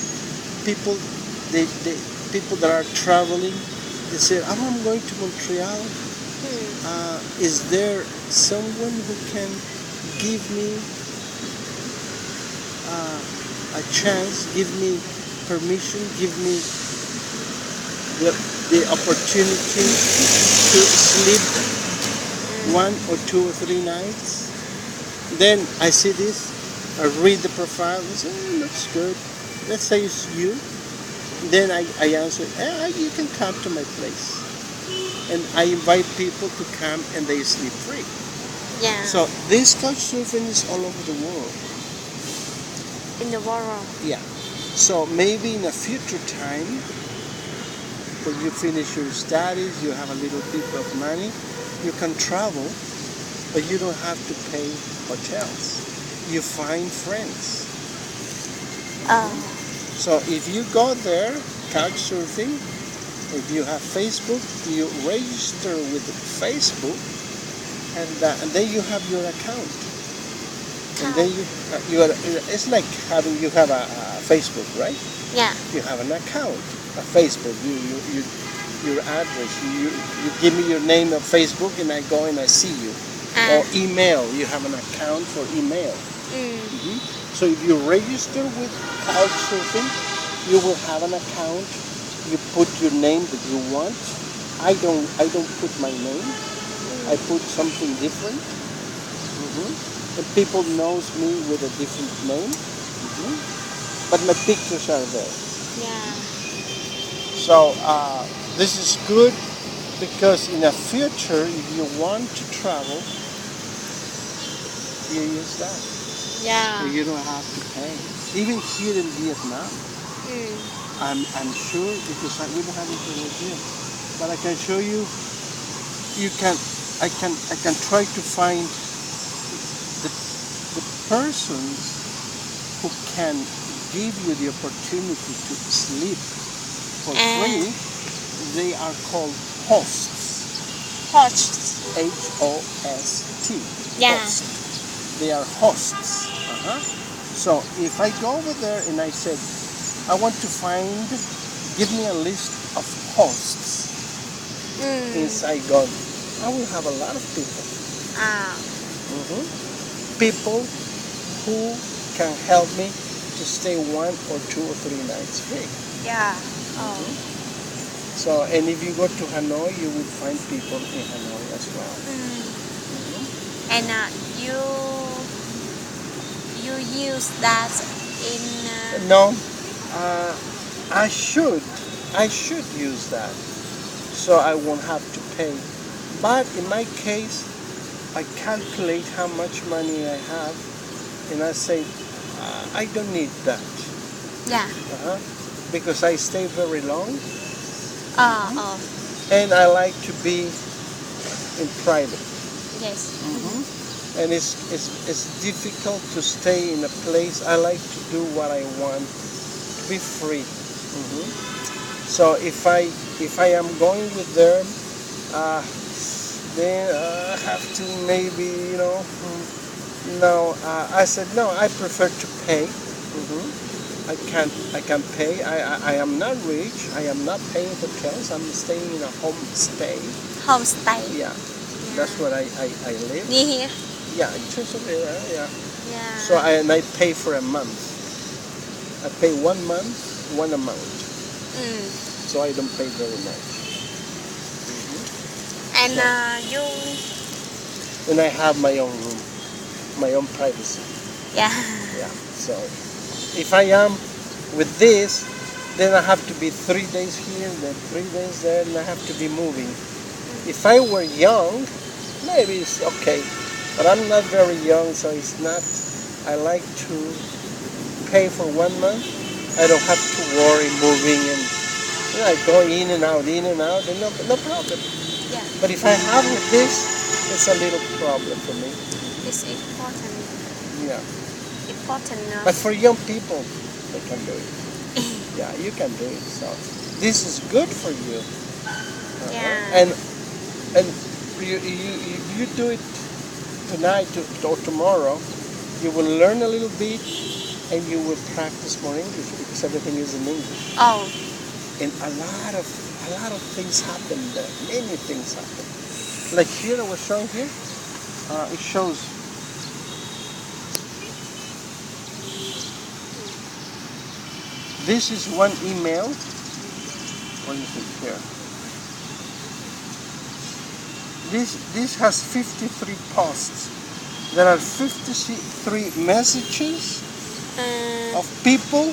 Speaker 1: that are traveling. They say, "Oh, I'm going to Montreal. Is there someone who can give me a chance, give me permission, give me the opportunity to sleep 1 or 2 or 3 nights?" Then I see this, I read the profile, I say, looks good. Let's say it's you. Then I answer, you can come to my place. And I invite people to come and they sleep free.
Speaker 2: Yeah.
Speaker 1: So this couch surfing is all over the world.
Speaker 2: In the world.
Speaker 1: Yeah. So maybe in a future time, when you finish your studies, you have a little bit of money, you can travel, but you don't have to pay hotels. You find friends. So if you go there, couch surfing, if you have Facebook, you register with Facebook, and then you have your account. And then you are. It's like you have a Facebook, right?
Speaker 2: Yeah.
Speaker 1: You have an account, a Facebook. Your address. You give me your name of Facebook, and I go and I see you. Or email. You have an account for email. So if you register with Couchsurfing, you will have an account. You put your name that you want. I don't put my name. I put something different. And people knows me with a different name. But my pictures are there.
Speaker 2: Yeah.
Speaker 1: So this is good because in the future, if you want to travel, you use that.
Speaker 2: Yeah.
Speaker 1: You don't have to pay. Even here in Vietnam,
Speaker 2: Mm.
Speaker 1: I'm sure because we don't have internet here, but I can show you. You can, I can try to find the persons who can give you the opportunity to sleep for free. They are called hosts.
Speaker 2: Hosts.
Speaker 1: Host.
Speaker 2: Yeah.
Speaker 1: Host. They are hosts. So if I go over there and I said, I want to find, give me a list of hosts in Saigon, I will have a lot of people.
Speaker 2: Ah.
Speaker 1: People who can help me to stay 1 or 2 or 3 nights free.
Speaker 2: Yeah. Oh.
Speaker 1: So, and if you go to Hanoi, you will find people in Hanoi as well.
Speaker 2: And you use that in.
Speaker 1: No, I should use that, so I won't have to pay. But in my case, I calculate how much money I have, and I say I don't need that.
Speaker 2: Yeah.
Speaker 1: Because I stay very long,
Speaker 2: Oh.
Speaker 1: and I like to be in private.
Speaker 2: Yes.
Speaker 1: And it's difficult to stay in a place. I like to do what I want, to be free. So if I am going with them, then I have to maybe No, I said no. I prefer to pay. I can pay. I am not rich. I am not paying hotels. I'm staying in a homestay.
Speaker 2: Homestay.
Speaker 1: Yeah, that's where I live.
Speaker 2: Near here.
Speaker 1: Yeah, just over there. Yeah.
Speaker 2: Yeah.
Speaker 1: So I pay for a month. I pay 1 month, one amount. So I don't pay very much.
Speaker 2: And you.
Speaker 1: And I have my own room, my own privacy.
Speaker 2: Yeah.
Speaker 1: Yeah. So if I am with this, then I have to be 3 days here, then 3 days there, and I have to be moving. If I were young, maybe it's okay. But I'm not very young, so it's not. I like to pay for 1 month. I don't have to worry moving and going in and out, and no problem.
Speaker 2: Yeah.
Speaker 1: But if I have with this, it's a little problem for me.
Speaker 2: It's important.
Speaker 1: Yeah.
Speaker 2: Important.
Speaker 1: But for young people, they can do it. Yeah, you can do it. So this is good for you.
Speaker 2: Yeah.
Speaker 1: And you do it tonight or tomorrow. You will learn a little bit, and you will practice more English because everything is in English.
Speaker 2: Oh.
Speaker 1: And a lot of things happen there. Many things happen. Like here, I was showing here. It shows. This is one email. What is it here? This has 53 posts. There are 53 messages of people.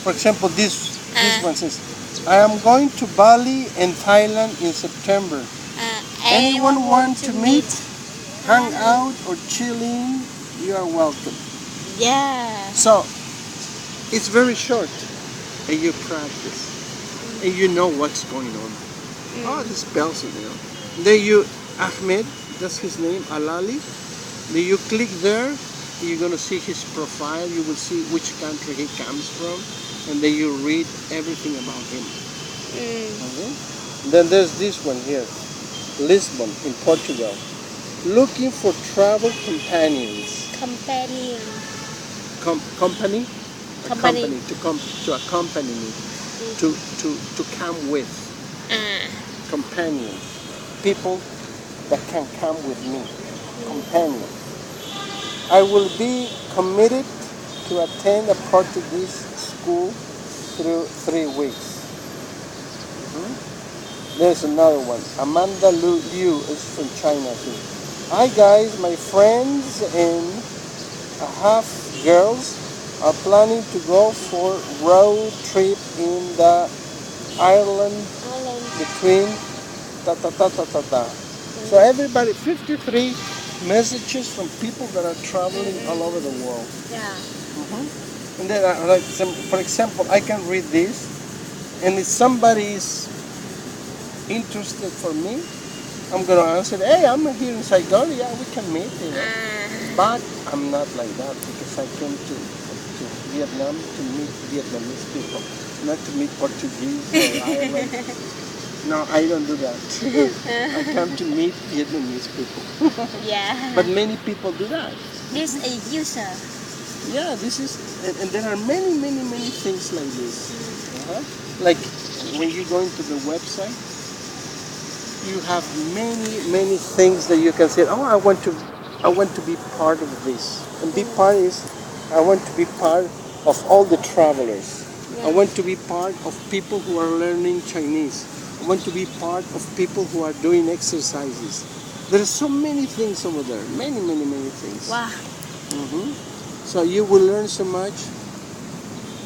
Speaker 1: For example, this one says, I am going to Bali and Thailand in September. Anyone want to meet, hang out, or chilling? You are welcome.
Speaker 2: Yeah.
Speaker 1: So, it's very short, and you practice, and you know what's going on. Oh, the spells it, Then you, Ahmed, that's his name, Alali. Then you click there, you're going to see his profile, you will see which country he comes from, and then you read everything about him. Then there's this one here, Lisbon in Portugal. Looking for travel companions.
Speaker 2: Companion.
Speaker 1: Company?
Speaker 2: Company.
Speaker 1: To accompany me, to come with. Companion. People that can come with me. Companion. I will be committed to attend a Portuguese school through 3 weeks. There's another one. Amanda Liu is from China too. Hi guys, my friends and a half girls are planning to go for road trip in the Ireland between So everybody, 53 messages from people that are traveling all over the world.
Speaker 2: Yeah.
Speaker 1: And then, like for example, I can read this, and if somebody is interested for me, I'm gonna answer, hey, I'm here in Saigon, yeah, we can meet, you know. But I'm not like that because I came to Vietnam to meet Vietnamese people, not to meet Portuguese or Ireland. No, I don't do that. I come to meet Vietnamese people.
Speaker 2: Yeah.
Speaker 1: But many people do that.
Speaker 2: This is user.
Speaker 1: Yeah, this is, and there are many, many, many things like this. Like when you go into the website, you have many, many things that you can say, oh, I want to be part of this. And be part is, I want to be part of all the travelers.
Speaker 2: Yeah.
Speaker 1: I want to be part of people who are learning Chinese. I want to be part of people who are doing exercises. There are so many things over there. Many, many, many things.
Speaker 2: Wow.
Speaker 1: So you will learn so much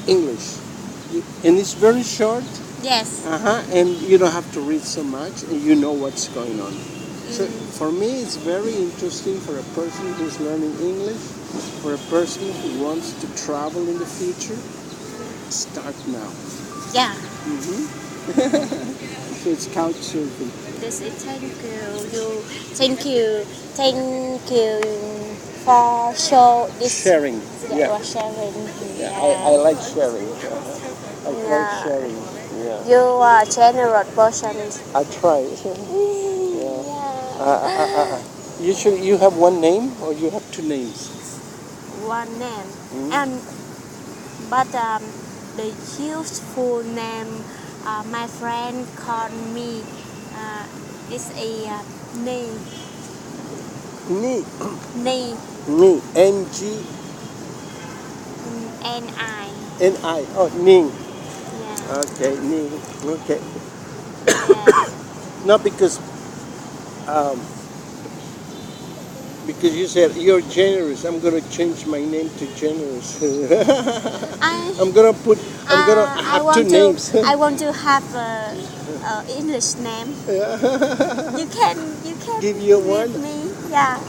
Speaker 1: English. And it's very short.
Speaker 2: Yes.
Speaker 1: And you don't have to read so much, and you know what's going on. So for me, it's very interesting for a person who's learning English, for a person who wants to travel in the future. Start now.
Speaker 2: Yeah.
Speaker 1: So it's couch surfing.
Speaker 2: This is thank you for show this.
Speaker 1: Sharing.
Speaker 2: Yeah. For sharing.
Speaker 1: Yeah. I like sharing. I like sharing. Yeah.
Speaker 2: You are generous person.
Speaker 1: I try. Usually you have one name or you have two names?
Speaker 2: One name. And but the useful name my friend called me is a name.
Speaker 1: Ni.
Speaker 2: Name.
Speaker 1: Ni. N-G.
Speaker 2: N-I.
Speaker 1: N-I. Oh, Ning.
Speaker 2: Yeah.
Speaker 1: Okay, Ning. Okay.
Speaker 2: Yeah.
Speaker 1: No, because you said you're generous. I'm gonna change my name to generous. I'm gonna have two names.
Speaker 2: I want to have a English name. You can
Speaker 1: give you one.
Speaker 2: Me. Yeah.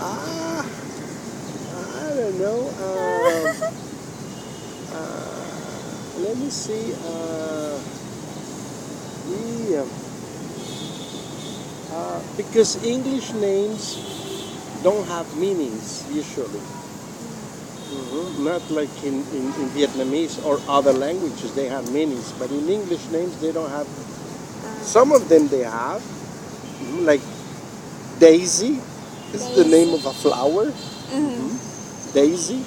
Speaker 1: I don't know. Let me see. Because English names don't have meanings usually. Not like in Vietnamese or other languages, they have meanings. But in English names, they don't have. Some of them they have, like Daisy is the name of a flower. Daisy.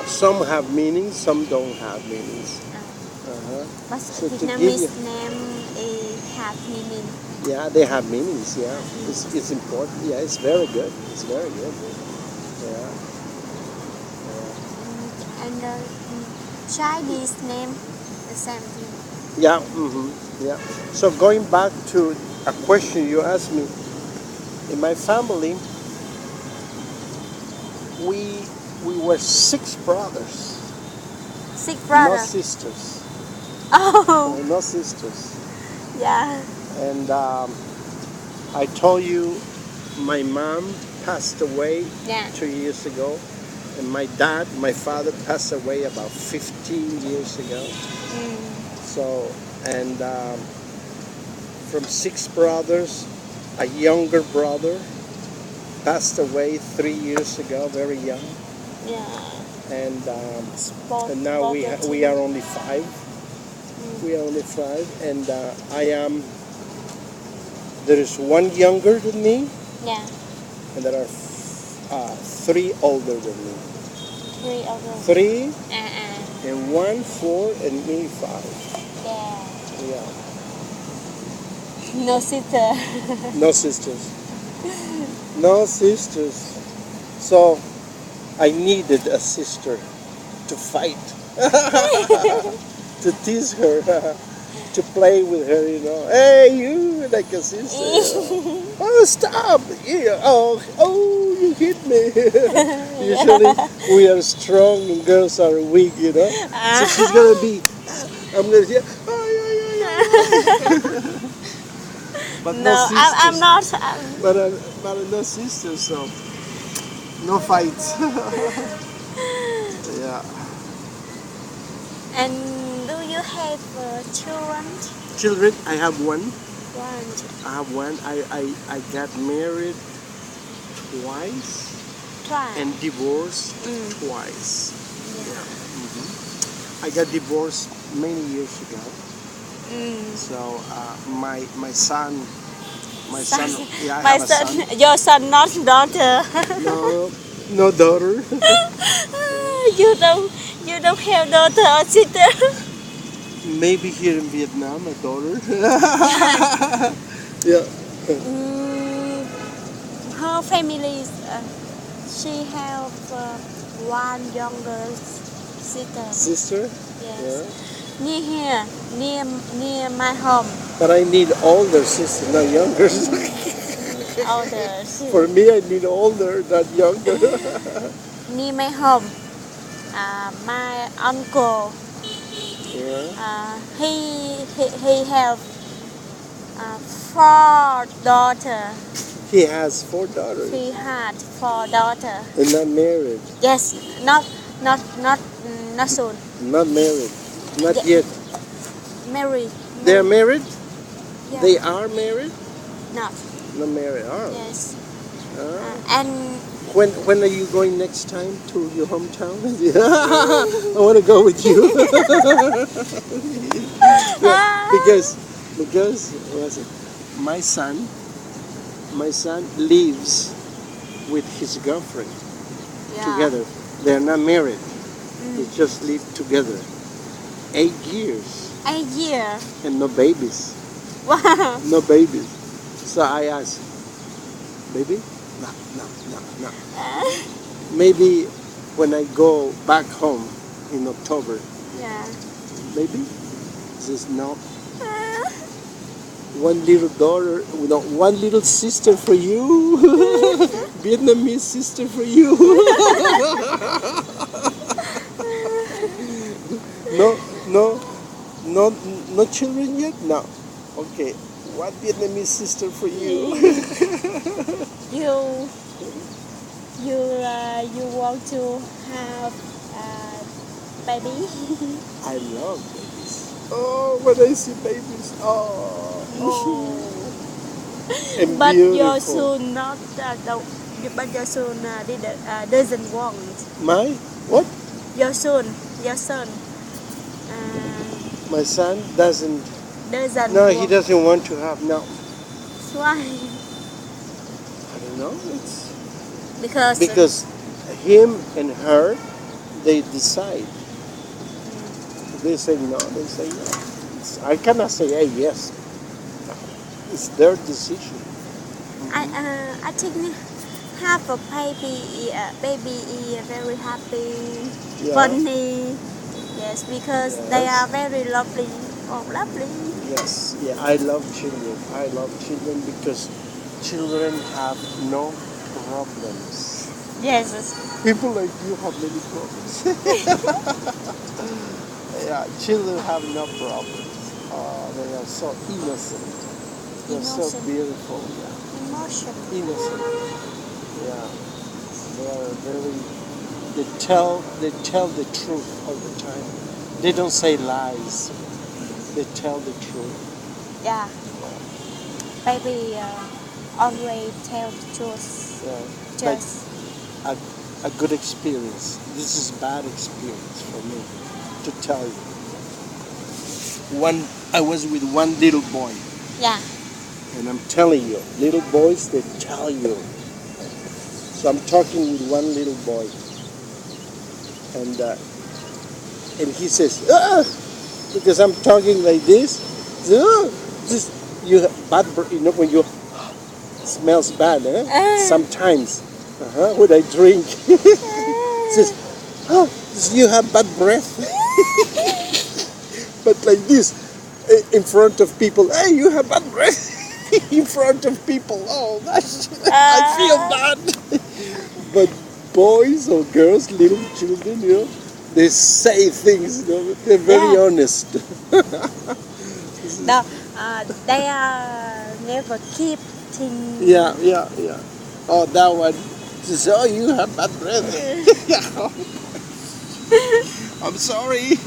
Speaker 1: Some have meanings, some don't have meanings.
Speaker 2: But
Speaker 1: So
Speaker 2: Vietnamese name have meaning.
Speaker 1: Yeah, they have meanings. Yeah, it's important. Yeah, it's very good. It's very good. Yeah.
Speaker 2: And Chinese name the same thing.
Speaker 1: Yeah. Yeah. So going back to a question you asked me, in my family, we were 6 brothers.
Speaker 2: 6 brothers.
Speaker 1: No sisters.
Speaker 2: Oh.
Speaker 1: No sisters.
Speaker 2: Yeah.
Speaker 1: And I told you my mom passed away 2 years ago, and my father passed away about 15 years ago. So, and from 6 brothers, a younger brother passed away 3 years ago, very young.
Speaker 2: Yeah.
Speaker 1: And now we are only 5. We are only 5, and there is 1 younger than me.
Speaker 2: Yeah.
Speaker 1: And there are 3 older than me.
Speaker 2: 3 older.
Speaker 1: 3 and 1 4 and me 5. Yeah.
Speaker 2: No sister.
Speaker 1: No sisters. No sisters. So I needed a sister to fight. To tease her, to play with her, you know. Hey, you, like a sister. Oh, stop! Yeah. Oh, you hit me. Usually we are strong and girls are weak, you know. So she's gonna be. I'm gonna say, oh, yeah. But
Speaker 2: No,
Speaker 1: no sisters.
Speaker 2: I'm not.
Speaker 1: But no sisters, so no fights. Yeah.
Speaker 2: And do you have children?
Speaker 1: Children, I have one.
Speaker 2: One.
Speaker 1: I have one. I got married twice
Speaker 2: Twice.
Speaker 1: and divorced
Speaker 2: Mm.
Speaker 1: twice.
Speaker 2: Yeah.
Speaker 1: I got divorced many years ago.
Speaker 2: Mm.
Speaker 1: So my son, yeah, I
Speaker 2: My
Speaker 1: have a
Speaker 2: son,
Speaker 1: son.
Speaker 2: your son, not daughter.
Speaker 1: No, no daughter.
Speaker 2: You don't have daughter or sister.
Speaker 1: Maybe here in Vietnam, a daughter. Yeah.
Speaker 2: Mm, her family, she have one younger sister.
Speaker 1: Sister.
Speaker 2: Yes.
Speaker 1: Yeah.
Speaker 2: Near here, near my home.
Speaker 1: But I need older sister, not younger.
Speaker 2: Older.
Speaker 1: For me, I need older, not younger.
Speaker 2: Near my home. My uncle.
Speaker 1: Yeah.
Speaker 2: He have four daughter.
Speaker 1: He has 4 daughters
Speaker 2: He had 4 daughter.
Speaker 1: and not married.
Speaker 2: Yes, not soon.
Speaker 1: Not married. Not
Speaker 2: Yeah.
Speaker 1: yet.
Speaker 2: Married.
Speaker 1: They're married?
Speaker 2: Yeah.
Speaker 1: They are married?
Speaker 2: Not.
Speaker 1: Not married. Oh.
Speaker 2: Yes.
Speaker 1: Ah.
Speaker 2: And
Speaker 1: When are you going next time to your hometown? I want to go with you. Yeah, because what's it? My son lives with his girlfriend
Speaker 2: yeah.
Speaker 1: together. They're not married. They
Speaker 2: Mm.
Speaker 1: just live together. 8 years
Speaker 2: A year.
Speaker 1: and no babies.
Speaker 2: Wow.
Speaker 1: No babies. So I asked, baby? No. Maybe when I go back home in October,
Speaker 2: Yeah.
Speaker 1: maybe? He says, no. One little daughter, no, one little sister for you. Vietnamese sister for you. No children yet? No. Okay. One Vietnamese sister for you.
Speaker 2: You want to have baby?
Speaker 1: I love babies. Oh, when I see babies, oh. And
Speaker 2: But your
Speaker 1: beautiful.
Speaker 2: son not but your son doesn't want.
Speaker 1: My what?
Speaker 2: Your son
Speaker 1: My son doesn't.
Speaker 2: doesn't.
Speaker 1: No,
Speaker 2: want.
Speaker 1: he doesn't want to have. No,
Speaker 2: Why?
Speaker 1: I don't know. It's
Speaker 2: Because
Speaker 1: him and her, they decide. They say no. They say yes. I cannot say yes. It's their decision.
Speaker 2: I think have a baby is very happy,
Speaker 1: Yeah.
Speaker 2: funny. Yes, because they
Speaker 1: Yes.
Speaker 2: are very lovely. Oh, lovely.
Speaker 1: Yes. Yeah. I love children. I love children because children have no problems.
Speaker 2: Yes.
Speaker 1: People like you have many problems. Yeah, children have no problems. They are so innocent. They're so
Speaker 2: Innocent.
Speaker 1: beautiful. Yeah.
Speaker 2: Emotion.
Speaker 1: Innocent. Yeah. They are very. They tell the truth all the time. They don't say lies. They tell the truth.
Speaker 2: Yeah. Baby always tell the truth.
Speaker 1: Yeah. Like
Speaker 2: Just
Speaker 1: a good experience. This is bad experience for me to tell you. I was with one little boy,
Speaker 2: yeah.
Speaker 1: and I'm telling you, little boys, they tell you. So I'm talking with one little boy, and he says, because I'm talking like this, just you have bad, when you smells bad, sometimes, when I drink, says, you have bad breath. But like this, in front of people, hey, you have bad breath. In front of people, oh, I feel bad. But boys or girls, little children, they say things, they're very honest.
Speaker 2: No, They are never keep things.
Speaker 1: Yeah. Oh, that one. She said, oh, you have bad breath. I'm sorry.